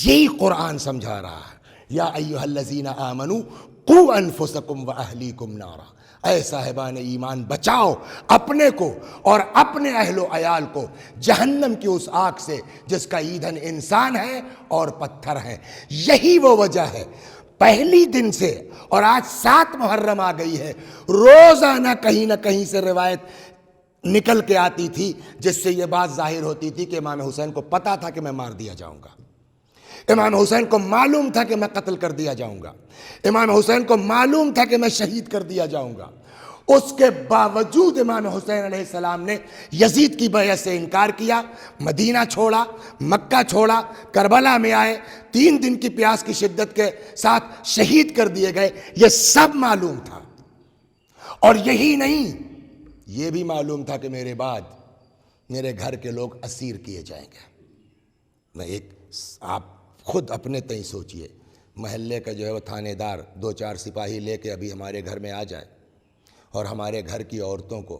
یہی قرآن سمجھا رہا ہے، یا ایھا الذین آمنوا قوا انفسکم واہلیکم نارا، اے صاحبان ایمان بچاؤ اپنے کو اور اپنے اہل و عیال کو جہنم کی اس آگ سے جس کا ایندھن انسان ہے اور پتھر ہیں۔ یہی وہ وجہ ہے پہلی دن سے، اور آج 7 محرم آ گئی ہے، روزانہ کہیں نہ کہیں سے روایت نکل کے آتی تھی جس سے یہ بات ظاہر ہوتی تھی کہ امام حسین کو پتا تھا کہ میں مار دیا جاؤں گا، امام حسین کو معلوم تھا کہ میں قتل کر دیا جاؤں گا، امام حسین کو معلوم تھا کہ میں شہید کر دیا جاؤں گا۔ اس کے باوجود امام حسین علیہ السلام نے یزید کی بیعت سے انکار کیا، مدینہ چھوڑا، مکہ چھوڑا، کربلا میں آئے، 3 دن کی پیاس کی شدت کے ساتھ شہید کر دیے گئے۔ یہ سب معلوم تھا، اور یہی نہیں، یہ بھی معلوم تھا کہ میرے بعد میرے گھر کے لوگ اسیر کیے جائیں گے۔ میں آپ خود اپنے تئیں سوچئے، محلے کا جو ہے وہ تھانے دار 2-4 سپاہی لے کے ابھی ہمارے گھر میں آ جائے اور ہمارے گھر کی عورتوں کو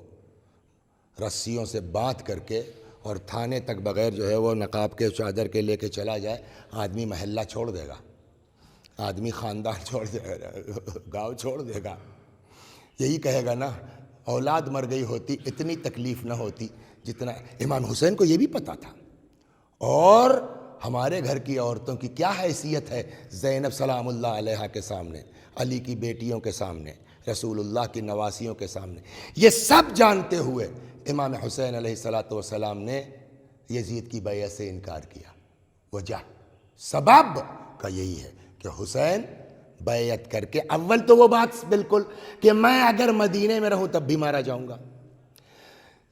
رسیوں سے باندھ کر کے اور تھانے تک بغیر جو ہے وہ نقاب کے چادر کے لے کے چلا جائے، آدمی محلہ چھوڑ دے گا، آدمی خاندان چھوڑ دے گا، گاؤں چھوڑ دے گا۔ یہی کہے گا نا اولاد مر گئی ہوتی اتنی تکلیف نہ ہوتی جتنا۔ امام حسین کو یہ بھی پتہ تھا، اور ہمارے گھر کی عورتوں کی کیا حیثیت ہے زینب سلام اللہ علیہا کے سامنے، علی کی بیٹیوں کے سامنے، رسول اللہ کی نواسیوں کے سامنے، یہ سب جانتے ہوئے امام حسین علیہ السلام نے یزید کی بیعت سے انکار کیا۔ وجہ سبب کا یہی ہے کہ حسین بیعت کر کے، اول تو وہ بات بالکل کہ میں اگر مدینے میں رہوں تب بھی مارا جاؤں گا،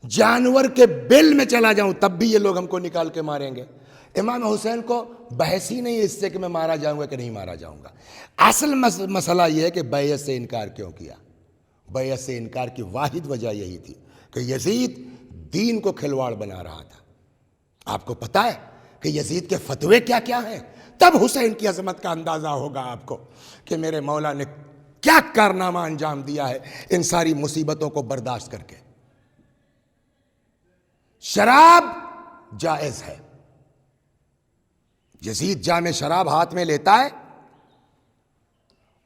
جانور کے بل میں چلا جاؤں تب بھی یہ لوگ ہم کو نکال کے ماریں گے۔ امام حسین کو بحث ہی نہیں اس سے کہ میں مارا جاؤں گا کہ نہیں مارا جاؤں گا۔ اصل مسئلہ یہ ہے کہ بیعت سے انکار کیوں کیا؟ بیعت سے انکار کی واحد وجہ یہی تھی کہ یزید دین کو کھلواڑ بنا رہا تھا۔ آپ کو پتہ ہے کہ یزید کے فتوے کیا کیا ہیں؟ تب حسین کی عظمت کا اندازہ ہوگا آپ کو کہ میرے مولا نے کیا کارنامہ انجام دیا ہے ان ساری مصیبتوں کو برداشت کر کے۔ شراب جائز ہے. یزید جام شراب ہاتھ میں لیتا ہے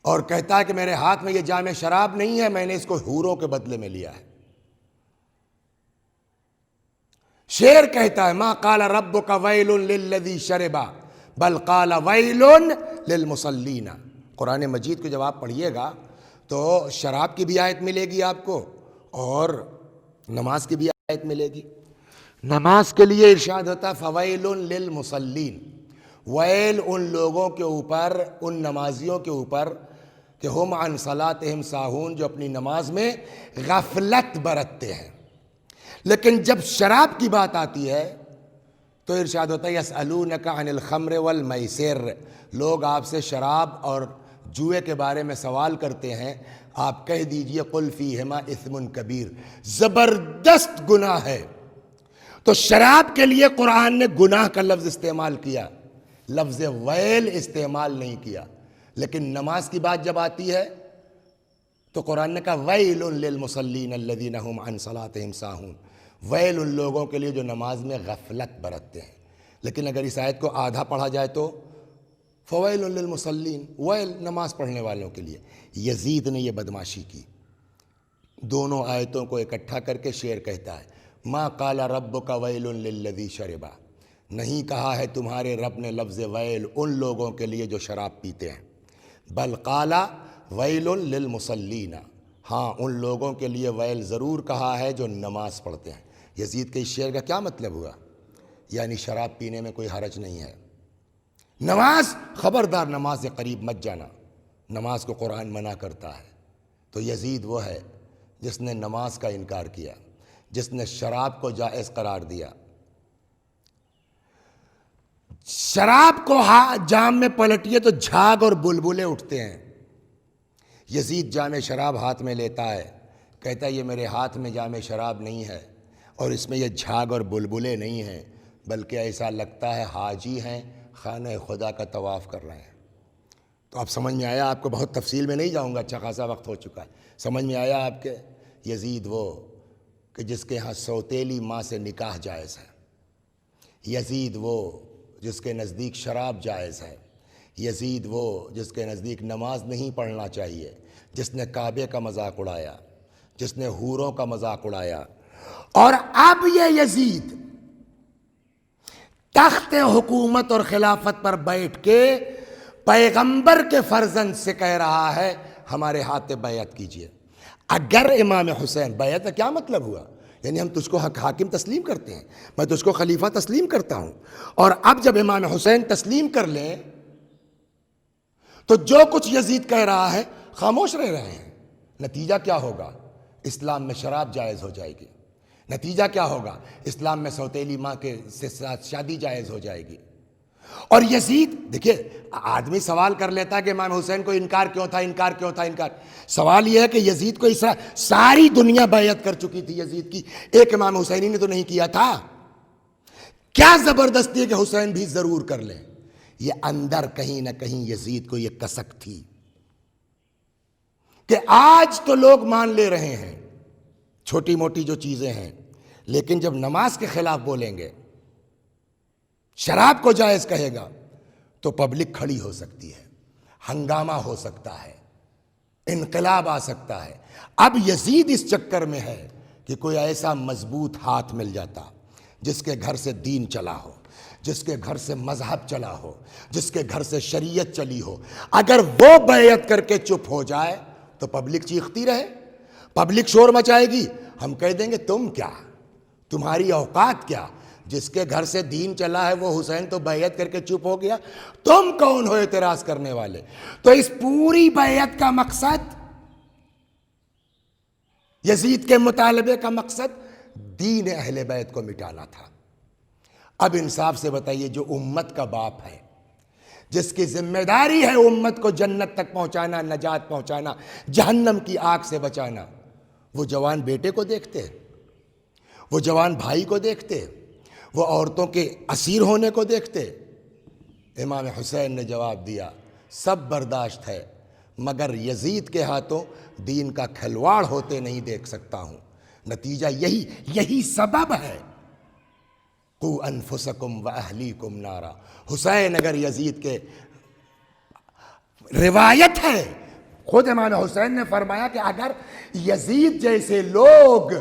اور کہتا ہے کہ میرے ہاتھ میں یہ جام شراب نہیں ہے، میں نے اس کو حوروں کے بدلے میں لیا ہے. شعر کہتا ہے ما قال ربک ویل للذی شرب بل قال ویل للمصلین. قرآن مجید کو جب آپ پڑھیے گا تو شراب کی بھی آیت ملے گی آپ کو اور نماز کی بھی آیت ملے گی. نماز کے لیے ارشاد ہوتا ہے فویل للمصلین، ویل ان لوگوں کے اوپر، ان نمازیوں کے اوپر کہ ہم عن صلاتہم ساہون، جو اپنی نماز میں غفلت برتتے ہیں. لیکن جب شراب کی بات آتی ہے تو ارشاد ہوتا ہے یسألونک عن الخمر والمیسر، لوگ آپ سے شراب اور جوئے کے بارے میں سوال کرتے ہیں، آپ کہہ دیجئے قل فیہما اثم کبیر، زبردست گناہ ہے. تو شراب کے لیے قرآن نے گناہ کا لفظ استعمال کیا، لفظ ویل استعمال نہیں کیا. لیکن نماز کی بات جب آتی ہے تو قرآن نے کہا ویل للمصلین الذین هم عن صلاتہم ساہون، ویل ان لوگوں کے لیے جو نماز میں غفلت برتتے ہیں. لیکن اگر اس آیت کو آدھا پڑھا جائے تو فویل للمصلین، ویل نماز پڑھنے والوں کے لیے. یزید نے یہ بدماشی کی، دونوں آیتوں کو اکٹھا کر کے شعر کہتا ہے ما قال ربک ویل للذی شرب، نہیں کہا ہے تمہارے رب نے لفظ ویل ان لوگوں کے لیے جو شراب پیتے ہیں، بل قال ویل للمصلین، ہاں ان لوگوں کے لیے ویل ضرور کہا ہے جو نماز پڑھتے ہیں. یزید کے اس شعر کا کیا مطلب ہوا؟ یعنی شراب پینے میں کوئی حرج نہیں ہے. نماز، خبردار نماز سے قریب مت جانا، نماز کو قرآن منع کرتا ہے. تو یزید وہ ہے جس نے نماز کا انکار کیا، جس نے شراب کو جائز قرار دیا. شراب کو جام میں پلٹیے تو جھاگ اور بلبلے اٹھتے ہیں. یزید جام شراب ہاتھ میں لیتا ہے، کہتا ہے یہ میرے ہاتھ میں جام شراب نہیں ہے اور اس میں یہ جھاگ اور بلبلے نہیں ہیں، بلکہ ایسا لگتا ہے حاجی ہیں خانہ خدا کا طواف کر رہے ہیں. تو اب سمجھ میں آیا آپ کو، بہت تفصیل میں نہیں جاؤں گا، اچھا خاصا وقت ہو چکا ہے. سمجھ میں آیا آپ کے؟ یزید وہ کہ جس کے ہاں سوتیلی ماں سے نکاح جائز ہے، یزید وہ جس کے نزدیک شراب جائز ہے، یزید وہ جس کے نزدیک نماز نہیں پڑھنا چاہیے، جس نے کعبے کا مذاق اڑایا، جس نے حوروں کا مذاق اڑایا. اور اب یہ یزید تخت حکومت اور خلافت پر بیٹھ کے پیغمبر کے فرزند سے کہہ رہا ہے ہمارے ہاتھ بیعت کیجئے. اگر امام حسین، بیعت کا کیا مطلب ہوا؟ یعنی ہم تجھ کو حاکم تسلیم کرتے ہیں، میں تجھ کو خلیفہ تسلیم کرتا ہوں، اور اب جب امام حسین تسلیم کر لیں تو جو کچھ یزید کہہ رہا ہے خاموش رہ رہے ہیں. نتیجہ کیا ہوگا؟ اسلام میں شراب جائز ہو جائے گی. نتیجہ کیا ہوگا؟ اسلام میں سوتیلی ماں کے ساتھ شادی جائز ہو جائے گی. اور یزید، دیکھیے آدمی سوال کر لیتا ہے کہ امام حسین کو انکار کیوں تھا، انکار کیوں تھا، انکار. سوال یہ ہے کہ یزید کو ساری دنیا بیعت کر چکی تھی یزید کی، ایک امام حسینی نے تو نہیں کیا تھا. کیا زبردستی ہے کہ حسین بھی ضرور کر لیں. یہ اندر کہیں نہ کہیں یزید کو یہ کسک تھی کہ آج تو لوگ مان لے رہے ہیں چھوٹی موٹی جو چیزیں ہیں، لیکن جب نماز کے خلاف بولیں گے، شراب کو جائز کہے گا تو پبلک کھڑی ہو سکتی ہے، ہنگامہ ہو سکتا ہے، انقلاب آ سکتا ہے. اب یزید اس چکر میں ہے کہ کوئی ایسا مضبوط ہاتھ مل جاتا جس کے گھر سے دین چلا ہو، جس کے گھر سے مذہب چلا ہو، جس کے گھر سے شریعت چلی ہو. اگر وہ بیعت کر کے چپ ہو جائے تو پبلک چیختی رہے، پبلک شور مچائے گی، ہم کہہ دیں گے تم کیا، تمہاری اوقات کیا، جس کے گھر سے دین چلا ہے وہ حسین تو بیعت کر کے چپ ہو گیا، تم کون ہو اعتراض کرنے والے. تو اس پوری بیعت کا مقصد، یزید کے مطالبے کا مقصد دین اہل بیت کو مٹانا تھا. اب انصاف سے بتائیے، جو امت کا باپ ہے، جس کی ذمہ داری ہے امت کو جنت تک پہنچانا، نجات پہنچانا، جہنم کی آگ سے بچانا، وہ جوان بیٹے کو دیکھتے، وہ جوان بھائی کو دیکھتے، وہ عورتوں کے اسیر ہونے کو دیکھتے. امام حسین نے جواب دیا سب برداشت ہے مگر یزید کے ہاتھوں دین کا کھلواڑ ہوتے نہیں دیکھ سکتا ہوں. نتیجہ یہی سبب ہے قو انفسکم و اہلیکم نارا. حسین اگر یزید کے روایت ہے، خود امام حسین نے فرمایا کہ اگر یزید جیسے لوگ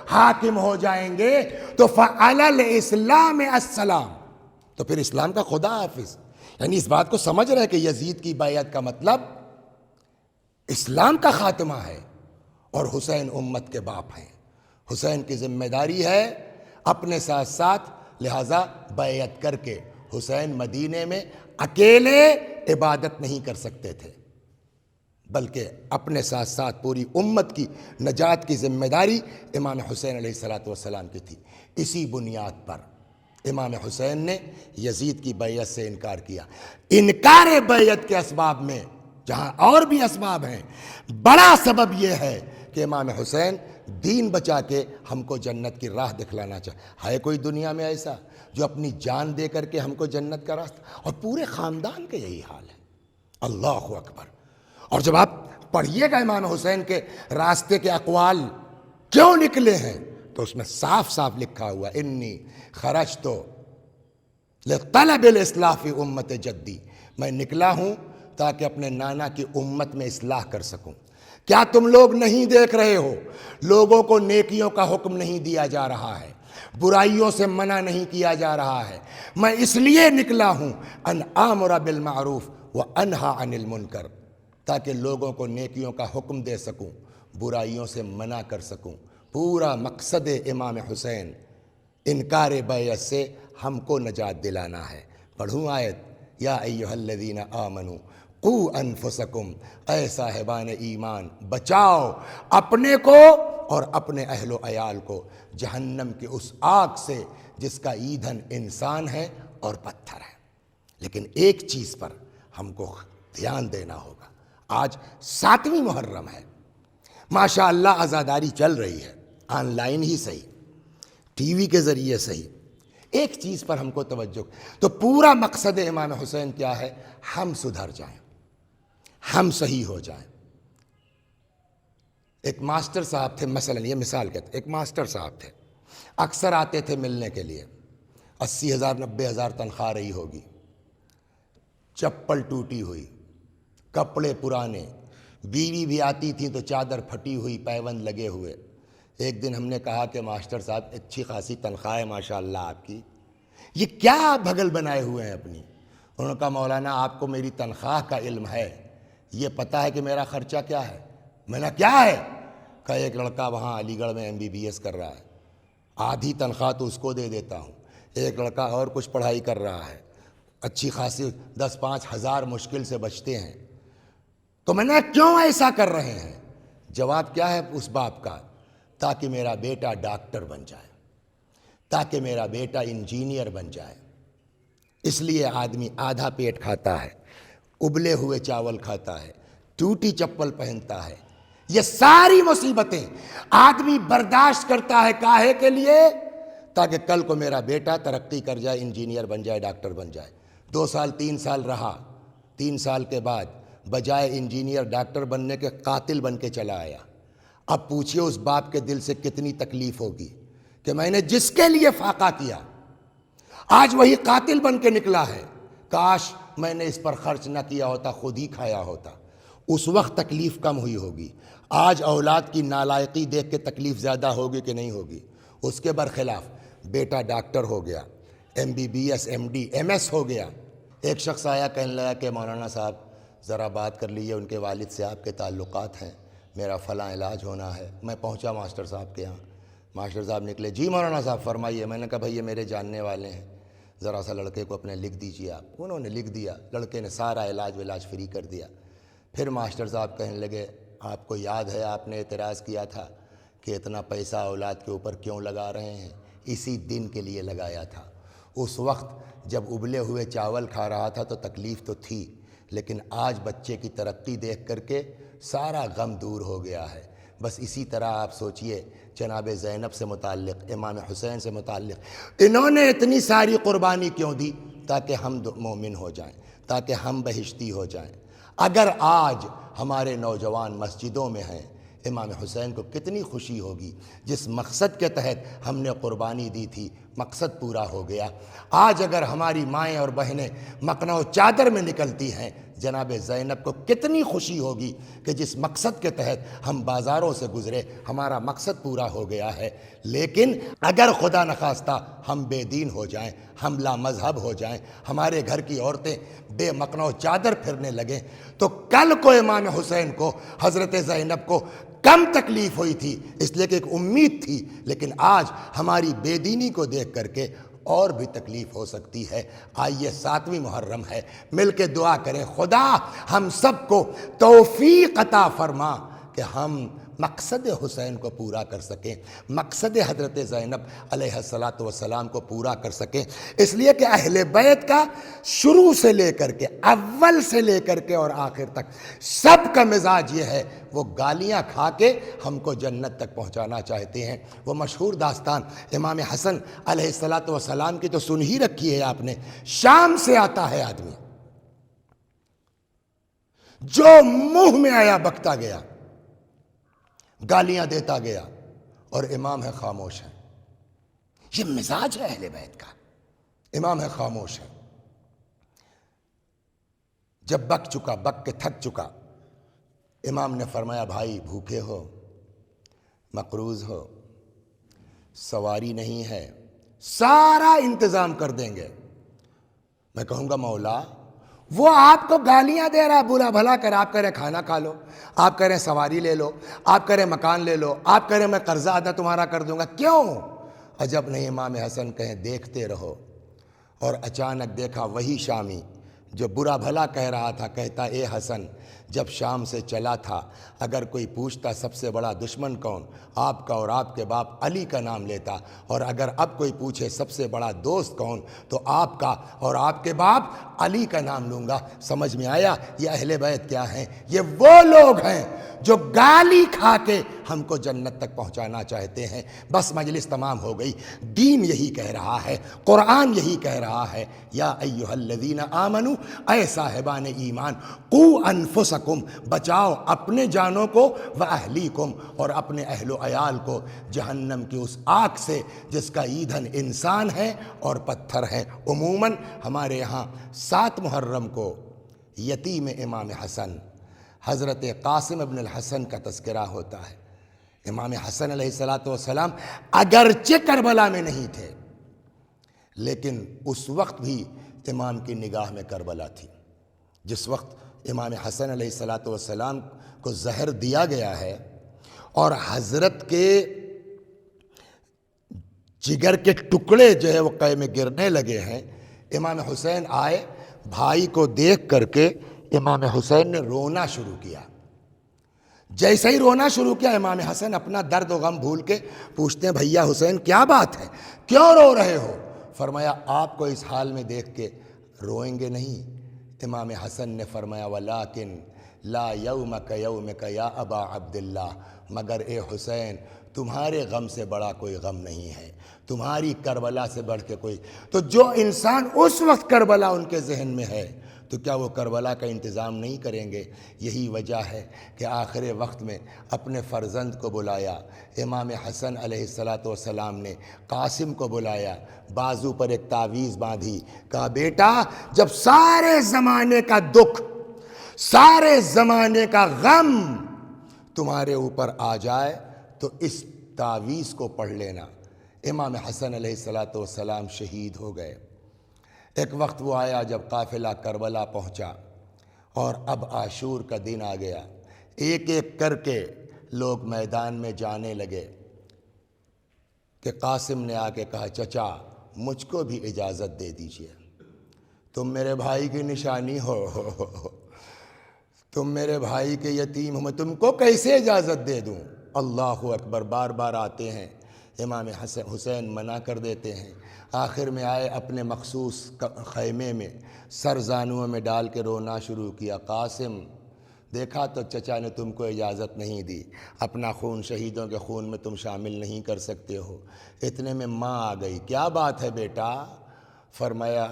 حاکم ہو جائیں گے تو فعلی الاسلام السلام، تو پھر اسلام کا خدا حافظ. یعنی اس بات کو سمجھ رہے کہ یزید کی بیعت کا مطلب اسلام کا خاتمہ ہے، اور حسین امت کے باپ ہیں. حسین کی ذمہ داری ہے اپنے ساتھ ساتھ، لہذا بیعت کر کے حسین مدینے میں اکیلے عبادت نہیں کر سکتے تھے، بلکہ اپنے ساتھ ساتھ پوری امت کی نجات کی ذمہ داری امام حسین علیہ السلام کی تھی. اسی بنیاد پر امام حسین نے یزید کی بیعت سے انکار کیا. انکار بیعت کے اسباب میں جہاں اور بھی اسباب ہیں، بڑا سبب یہ ہے کہ امام حسین دین بچا کے ہم کو جنت کی راہ دکھلانا چاہے. ہے کوئی دنیا میں ایسا جو اپنی جان دے کر کے ہم کو جنت کا راستہ، اور پورے خاندان کا یہی حال ہے. اللہ اکبر. اور جب آپ پڑھیے گا امام حسین کے راستے کے اقوال کیوں نکلے ہیں تو اس میں صاف صاف لکھا ہوا انی خرجت لطلب الاصلاح فی امت جدی، میں نکلا ہوں تاکہ اپنے نانا کی امت میں اصلاح کر سکوں. کیا تم لوگ نہیں دیکھ رہے ہو لوگوں کو نیکیوں کا حکم نہیں دیا جا رہا ہے، برائیوں سے منع نہیں کیا جا رہا ہے؟ میں اس لیے نکلا ہوں ان آمر بالمعروف و انہا عن المنکر، تاکہ لوگوں کو نیکیوں کا حکم دے سکوں، برائیوں سے منع کر سکوں. پورا مقصد امام حسین انکار بیعت سے ہم کو نجات دلانا ہے. پڑھوں آیت، یا ایھا الذین آمنوا قو انفسکم، اے صاحبان ایمان بچاؤ اپنے کو اور اپنے اہل و عیال کو جہنم کی اس آگ سے جس کا ایندھن انسان ہے اور پتھر ہے. لیکن ایک چیز پر ہم کو دھیان دینا ہوگا. آج 7ویں محرم ہے، ماشاء اللہ عزاداری چل رہی ہے، آن لائن ہی صحیح، ٹی وی کے ذریعے صحیح. ایک چیز پر ہم کو توجہ، تو پورا مقصد امام حسین کیا ہے؟ ہم سدھر جائیں، ہم صحیح ہو جائیں. ایک ماسٹر صاحب تھے، مثلا یہ مثال کہتے، ایک ماسٹر صاحب تھے، اکثر آتے تھے ملنے کے لیے. 80,000 90,000 تنخواہ رہی ہوگی، چپل ٹوٹی ہوئی، کپڑے پرانے، بیوی بھی آتی تھی تو چادر پھٹی ہوئی، پیوند لگے ہوئے. ایک دن ہم نے کہا کہ ماسٹر صاحب اچھی خاصی تنخواہ ہے ماشاء اللہ آپ کی، یہ کیا بھگل بنائے ہوئے ہیں اپنی؟ انہوں نے کہا مولانا آپ کو میری تنخواہ کا علم ہے، یہ پتہ ہے کہ میرا خرچہ کیا ہے؟ میں نے کیا ہے؟ کہا ایک لڑکا وہاں علی گڑھ میں MBBS کر رہا ہے، آدھی تنخواہ تو اس کو دے دیتا ہوں. ایک لڑکا اور کچھ پڑھائی کر رہا ہے، اچھی خاصی 10-5 ہزار مشکل سے بچتے ہیں. تو میں نے کیوں ایسا کر رہے ہیں؟ جواب کیا ہے اس باپ کا؟ تاکہ میرا بیٹا ڈاکٹر بن جائے، تاکہ میرا بیٹا انجینئر بن جائے. اس لیے آدمی آدھا پیٹ کھاتا ہے، ابلے ہوئے چاول کھاتا ہے، ٹوٹی چپل پہنتا ہے. یہ ساری مصیبتیں آدمی برداشت کرتا ہے کاہے کے لیے؟ تاکہ کل کو میرا بیٹا ترقی کر جائے، انجینئر بن جائے، ڈاکٹر بن جائے. 2 سال 3 سال رہا، 3 سال کے بعد بجائے انجینئر ڈاکٹر بننے کے قاتل بن کے چلا آیا. اب پوچھئے اس باپ کے دل سے کتنی تکلیف ہوگی کہ میں نے جس کے لیے فاقہ کیا آج وہی قاتل بن کے نکلا ہے، کاش میں نے اس پر خرچ نہ کیا ہوتا، خود ہی کھایا ہوتا. اس وقت تکلیف کم ہوئی ہوگی. آج اولاد کی نالائقی دیکھ کے تکلیف زیادہ ہوگی کہ نہیں ہوگی؟ اس کے برخلاف بیٹا ڈاکٹر ہو گیا، MBBS MD MS ہو گیا. ایک شخص آیا کہنے لگا کہ مولانا صاحب ذرا بات کر لیجیے، ان کے والد سے آپ کے تعلقات ہیں، میرا فلاں علاج ہونا ہے. میں پہنچا ماسٹر صاحب کے یہاں، ماسٹر صاحب نکلے، جی مولانا صاحب فرمائیے. میں نے کہا بھئی یہ میرے جاننے والے ہیں، ذرا سا لڑکے کو اپنے لکھ دیجیے آپ. انہوں نے لکھ دیا، لڑکے نے سارا علاج فری کر دیا. پھر ماسٹر صاحب کہنے لگے آپ کو یاد ہے آپ نے اعتراض کیا تھا کہ اتنا پیسہ اولاد کے اوپر کیوں لگا رہے ہیں؟ اسی دن کے لیے لگایا تھا. اس وقت جب ابلے ہوئے چاول کھا رہا تھا تو تکلیف تو تھی، لیکن آج بچے کی ترقی دیکھ کر کے سارا غم دور ہو گیا ہے. بس اسی طرح آپ سوچئے جناب زینب سے متعلق، امام حسین سے متعلق انہوں نے اتنی ساری قربانی کیوں دی؟ تاکہ ہم مومن ہو جائیں، تاکہ ہم بہشتی ہو جائیں. اگر آج ہمارے نوجوان مسجدوں میں ہیں، امام حسین کو کتنی خوشی ہوگی، جس مقصد کے تحت ہم نے قربانی دی تھی مقصد پورا ہو گیا۔ آج اگر ہماری مائیں اور بہنیں مقنع و چادر میں نکلتی ہیں، جناب زینب کو کتنی خوشی ہوگی کہ جس مقصد کے تحت ہم بازاروں سے گزرے ہمارا مقصد پورا ہو گیا ہے۔ لیکن اگر خدا نخواستہ ہم بے دین ہو جائیں، ہم لا مذہب ہو جائیں، ہمارے گھر کی عورتیں بے مقنع و چادر پھرنے لگیں، تو کل کو امام حسین کو، حضرت زینب کو کم تکلیف ہوئی تھی اس لیے کہ ایک امید تھی، لیکن آج ہماری بے دینی کو دیکھ کر کے اور بھی تکلیف ہو سکتی ہے۔ آئیے 7ویں محرم ہے، مل کے دعا کریں خدا ہم سب کو توفیق عطا فرما کہ ہم مقصد حسین کو پورا کر سکیں، مقصد حضرت زینب علیہ السلام کو پورا کر سکیں۔ اس لیے کہ اہل بیت کا شروع سے لے کر کے، اول سے لے کر کے اور آخر تک سب کا مزاج یہ ہے، وہ گالیاں کھا کے ہم کو جنت تک پہنچانا چاہتے ہیں۔ وہ مشہور داستان امام حسن علیہ السلام کی تو سن ہی رکھی ہے آپ نے۔ شام سے آتا ہے آدمی، جو منہ میں آیا بکتا گیا، گالیاں دیتا گیا، اور امام ہے خاموش ہے۔ یہ مزاج ہے اہل بیت کا، امام ہے خاموش ہے۔ جب بک چکا، بک کے تھک چکا، امام نے فرمایا بھائی بھوکے ہو، مقروض ہو، سواری نہیں ہے، سارا انتظام کر دیں گے۔ میں کہوں گا مولا وہ آپ کو گالیاں دے رہا، برا بھلا کر، آپ کہہ رہے کھانا کھا لو، آپ کہہ رہے سواری لے لو، آپ کہہ رہے مکان لے لو، آپ کہہ رہے میں قرضہ ادا تمہارا کر دوں گا، کیوں؟ عجب نہیں امام حسن کہیں دیکھتے رہو۔ اور اچانک دیکھا وہی شامی جو برا بھلا کہہ رہا تھا، کہتا اے حسن جب شام سے چلا تھا اگر کوئی پوچھتا سب سے بڑا دشمن کون، آپ کا اور آپ کے باپ علی کا نام لیتا، اور اگر اب کوئی پوچھے سب سے بڑا دوست کون تو آپ کا اور آپ کے باپ علی کا نام لوں گا۔ سمجھ میں آیا یہ اہل بیت کیا ہیں؟ یہ وہ لوگ ہیں جو گالی کھا کے ہم کو جنت تک پہنچانا چاہتے ہیں۔ بس مجلس تمام ہو گئی، دین یہی کہہ رہا ہے، قرآن یہی کہہ رہا ہے، یا ایھا الذین آمنوا، اے صاحبان ایمان، قوا انفسکم، بچاؤ اپنے جانوں کو، واہلیکم، اور اپنے اہل و عیال کو، جہنم کی اس آگ سے جس کا ایندھن انسان ہے اور پتھر ہے۔ عموماً ہمارے یہاں 7 محرم کو یتیم امام حسن حضرت قاسم ابن الحسن کا تذکرہ ہوتا ہے۔ امام حسن علیہ السلام اگرچہ کربلا میں نہیں تھے، لیکن اس وقت بھی امام کی نگاہ میں کربلا تھی۔ جس وقت امام حسن علیہ السلام کو زہر دیا گیا ہے اور حضرت کے جگر کے ٹکڑے جو ہے وہ قے میں گرنے لگے ہیں، امام حسین آئے، بھائی کو دیکھ کر کے امام حسین نے رونا شروع کیا۔ جیسے ہی رونا شروع کیا، امام حسن اپنا درد و غم بھول کے پوچھتے ہیں بھیا حسین کیا بات ہے، کیوں رو رہے ہو؟ فرمایا آپ کو اس حال میں دیکھ کے روئیں گے نہیں؟ امام حسن نے فرمایا ولیکن لا یومک یومک یا ابا عبداللہ، مگر اے حسین تمہارے غم سے بڑا کوئی غم نہیں ہے، تمہاری کربلا سے بڑھ کے کوئی۔ تو جو انسان اس وقت کربلا ان کے ذہن میں ہے تو کیا وہ کربلا کا انتظام نہیں کریں گے؟ یہی وجہ ہے کہ آخر وقت میں اپنے فرزند کو بلایا، امام حسن علیہ السلام نے قاسم کو بلایا، بازو پر ایک تعویذ باندھی، کہا بیٹا جب سارے زمانے کا دکھ، سارے زمانے کا غم تمہارے اوپر آ جائے تو اس تعویذ کو پڑھ لینا۔ امام حسن علیہ السلام شہید ہو گئے۔ ایک وقت وہ آیا جب قافلہ کربلا پہنچا اور اب عاشور کا دن آ گیا، ایک ایک کر کے لوگ میدان میں جانے لگے کہ قاسم نے آ کے کہا چچا مجھ کو بھی اجازت دے دیجئے، تم میرے بھائی کی نشانی ہو، تم میرے بھائی کے یتیم ہو، میں تم کو کیسے اجازت دے دوں؟ اللہ اکبر، بار بار آتے ہیں، امام حسین منع کر دیتے ہیں، آخر میں آئے اپنے مخصوص خیمے میں، سر زانوؤں میں ڈال کے رونا شروع کیا۔ قاسم دیکھا تو چچا نے تم کو اجازت نہیں دی، اپنا خون شہیدوں کے خون میں تم شامل نہیں کر سکتے ہو۔ اتنے میں ماں آ گئی، کیا بات ہے بیٹا؟ فرمایا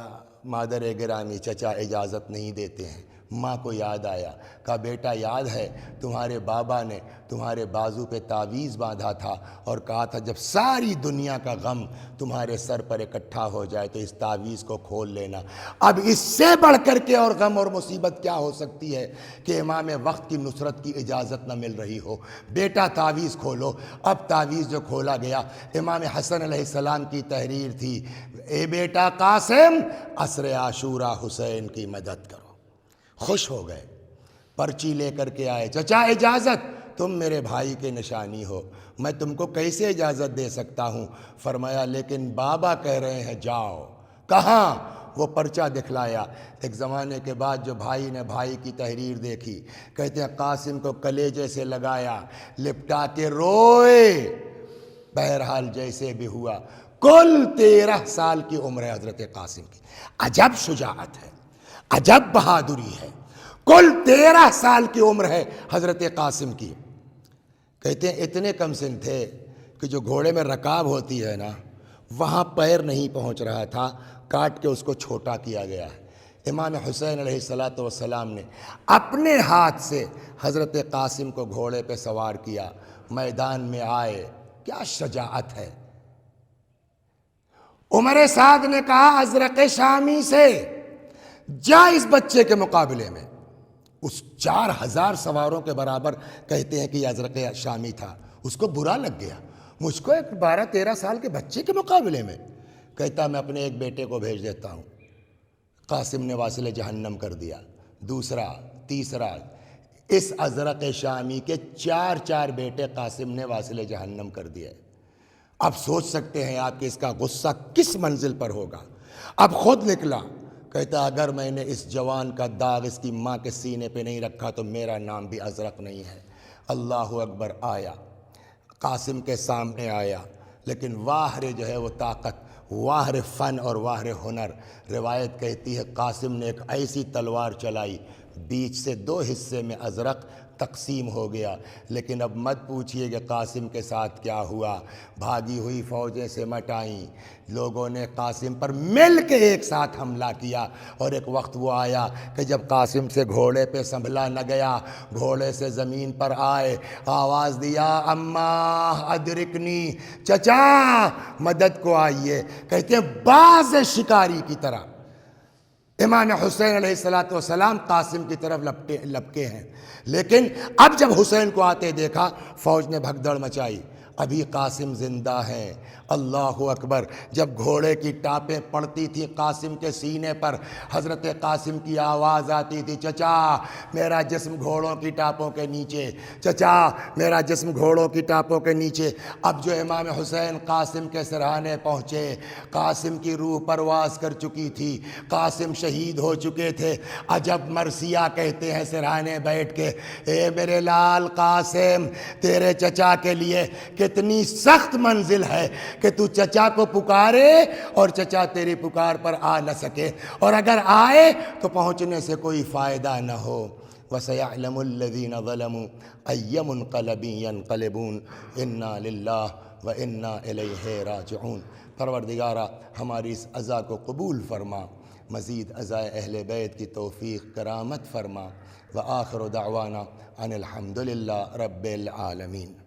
مادر گرامی چچا اجازت نہیں دیتے ہیں۔ ماں کو یاد آیا، کہا بیٹا یاد ہے تمہارے بابا نے تمہارے بازو پہ تعویذ باندھا تھا اور کہا تھا جب ساری دنیا کا غم تمہارے سر پر اکٹھا ہو جائے تو اس تعویذ کو کھول لینا۔ اب اس سے بڑھ کر کے اور غم اور مصیبت کیا ہو سکتی ہے کہ امام وقت کی نصرت کی اجازت نہ مل رہی ہو۔ بیٹا تعویذ کھولو۔ اب تعویذ جو کھولا گیا، امام حسن علیہ السلام کی تحریر تھی، اے بیٹا قاسم عصر عاشورہ حسین کی مدد کرو۔ خوش ہو گئے، پرچی لے کر کے آئے، چچا اجازت، تم میرے بھائی کے نشانی ہو، میں تم کو کیسے اجازت دے سکتا ہوں؟ فرمایا لیکن بابا کہہ رہے ہیں جاؤ۔ کہاں؟ وہ پرچہ دکھلایا۔ ایک زمانے کے بعد جو بھائی نے بھائی کی تحریر دیکھی، کہتے ہیں قاسم کو کلیجے سے لگایا، لپٹا کے روئے۔ بہرحال جیسے بھی ہوا، کل 13 سال کی عمر ہے حضرت قاسم کی۔ عجب شجاعت ہے، عجب بہادری ہے، کل 13 سال کی عمر ہے حضرت قاسم کی۔ کہتے ہیں اتنے کم سن تھے کہ جو گھوڑے میں رکاب ہوتی ہے نا، وہاں پیر نہیں پہنچ رہا تھا، کاٹ کے اس کو چھوٹا کیا گیا ہے۔ امام حسین علیہ السلام نے اپنے ہاتھ سے حضرت قاسم کو گھوڑے پہ سوار کیا، میدان میں آئے۔ کیا شجاعت ہے! عمر سعد نے کہا ازرق شامی سے جا اس بچے کے مقابلے میں۔ اس 4000 سواروں کے برابر کہتے ہیں کہ یہ ازرق شامی تھا، اس کو برا لگ گیا، مجھ کو ایک 12-13 سال کے بچے کے مقابلے میں۔ کہتا میں اپنے ایک بیٹے کو بھیج دیتا ہوں۔ قاسم نے واصل جہنم کر دیا، دوسرا، تیسرا، اس ازرق شامی کے 4 بیٹے قاسم نے واصل جہنم کر دیے۔ اب سوچ سکتے ہیں آپ کہ اس کا غصہ کس منزل پر ہوگا۔ اب خود نکلا، کہتا اگر میں نے اس جوان کا داغ اس کی ماں کے سینے پہ نہیں رکھا تو میرا نام بھی ازرق نہیں ہے۔ اللہ اکبر۔ آیا، قاسم کے سامنے آیا، لیکن واہر جو ہے وہ طاقت، واہر فن اور واہر ہنر۔ روایت کہتی ہے قاسم نے ایک ایسی تلوار چلائی، بیچ سے 2 حصے میں ازرق تقسیم ہو گیا۔ لیکن اب مت پوچھئے کہ قاسم کے ساتھ کیا ہوا۔ بھاگی ہوئی فوجیں سمٹ آئیں، لوگوں نے قاسم پر مل کے ایک ساتھ حملہ کیا، اور ایک وقت وہ آیا کہ جب قاسم سے گھوڑے پہ سنبھلا نہ گیا، گھوڑے سے زمین پر آئے، آواز دیا اماں ادرکنی، چچا مدد کو آئیے۔ کہتے ہیں باز شکاری کی طرح امام حسین علیہ السلام قاسم کی طرف لپکے ہیں، لیکن اب جب حسین کو آتے دیکھا، فوج نے بھگدڑ مچائی، ابھی قاسم زندہ ہیں۔ اللہ اکبر۔ جب گھوڑے کی ٹاپیں پڑتی تھی قاسم کے سینے پر، حضرت قاسم کی آواز آتی تھی چچا میرا جسم گھوڑوں کی ٹاپوں کے نیچے، چچا میرا جسم گھوڑوں کی ٹاپوں کے نیچے۔ اب جو امام حسین قاسم کے سرہانے پہنچے، قاسم کی روح پرواز کر چکی تھی، قاسم شہید ہو چکے تھے۔ عجب مرثیہ کہتے ہیں سرہانے بیٹھ کے، اے میرے لال قاسم، تیرے چچا کے لیے کتنی سخت منزل ہے کہ تو چچا کو پکارے اور چچا تیری پکار پر آ نہ سکے، اور اگر آئے تو پہنچنے سے کوئی فائدہ نہ ہو۔ وَسَيَعْلَمُ الَّذِينَ ظَلَمُوا أَيَّ مُنْقَلَبٍ يَنْقَلِبُونَ إِنَّا لِلَّهِ وَإِنَّا إِلَيْهِ رَاجِعُونَ۔ پروردگارہ ہماری اس عزا کو قبول فرما، مزید عزائے اہل بیت کی توفیق کرامت فرما۔ وآخر دعوانا ان الحمد للہ رب العالمین۔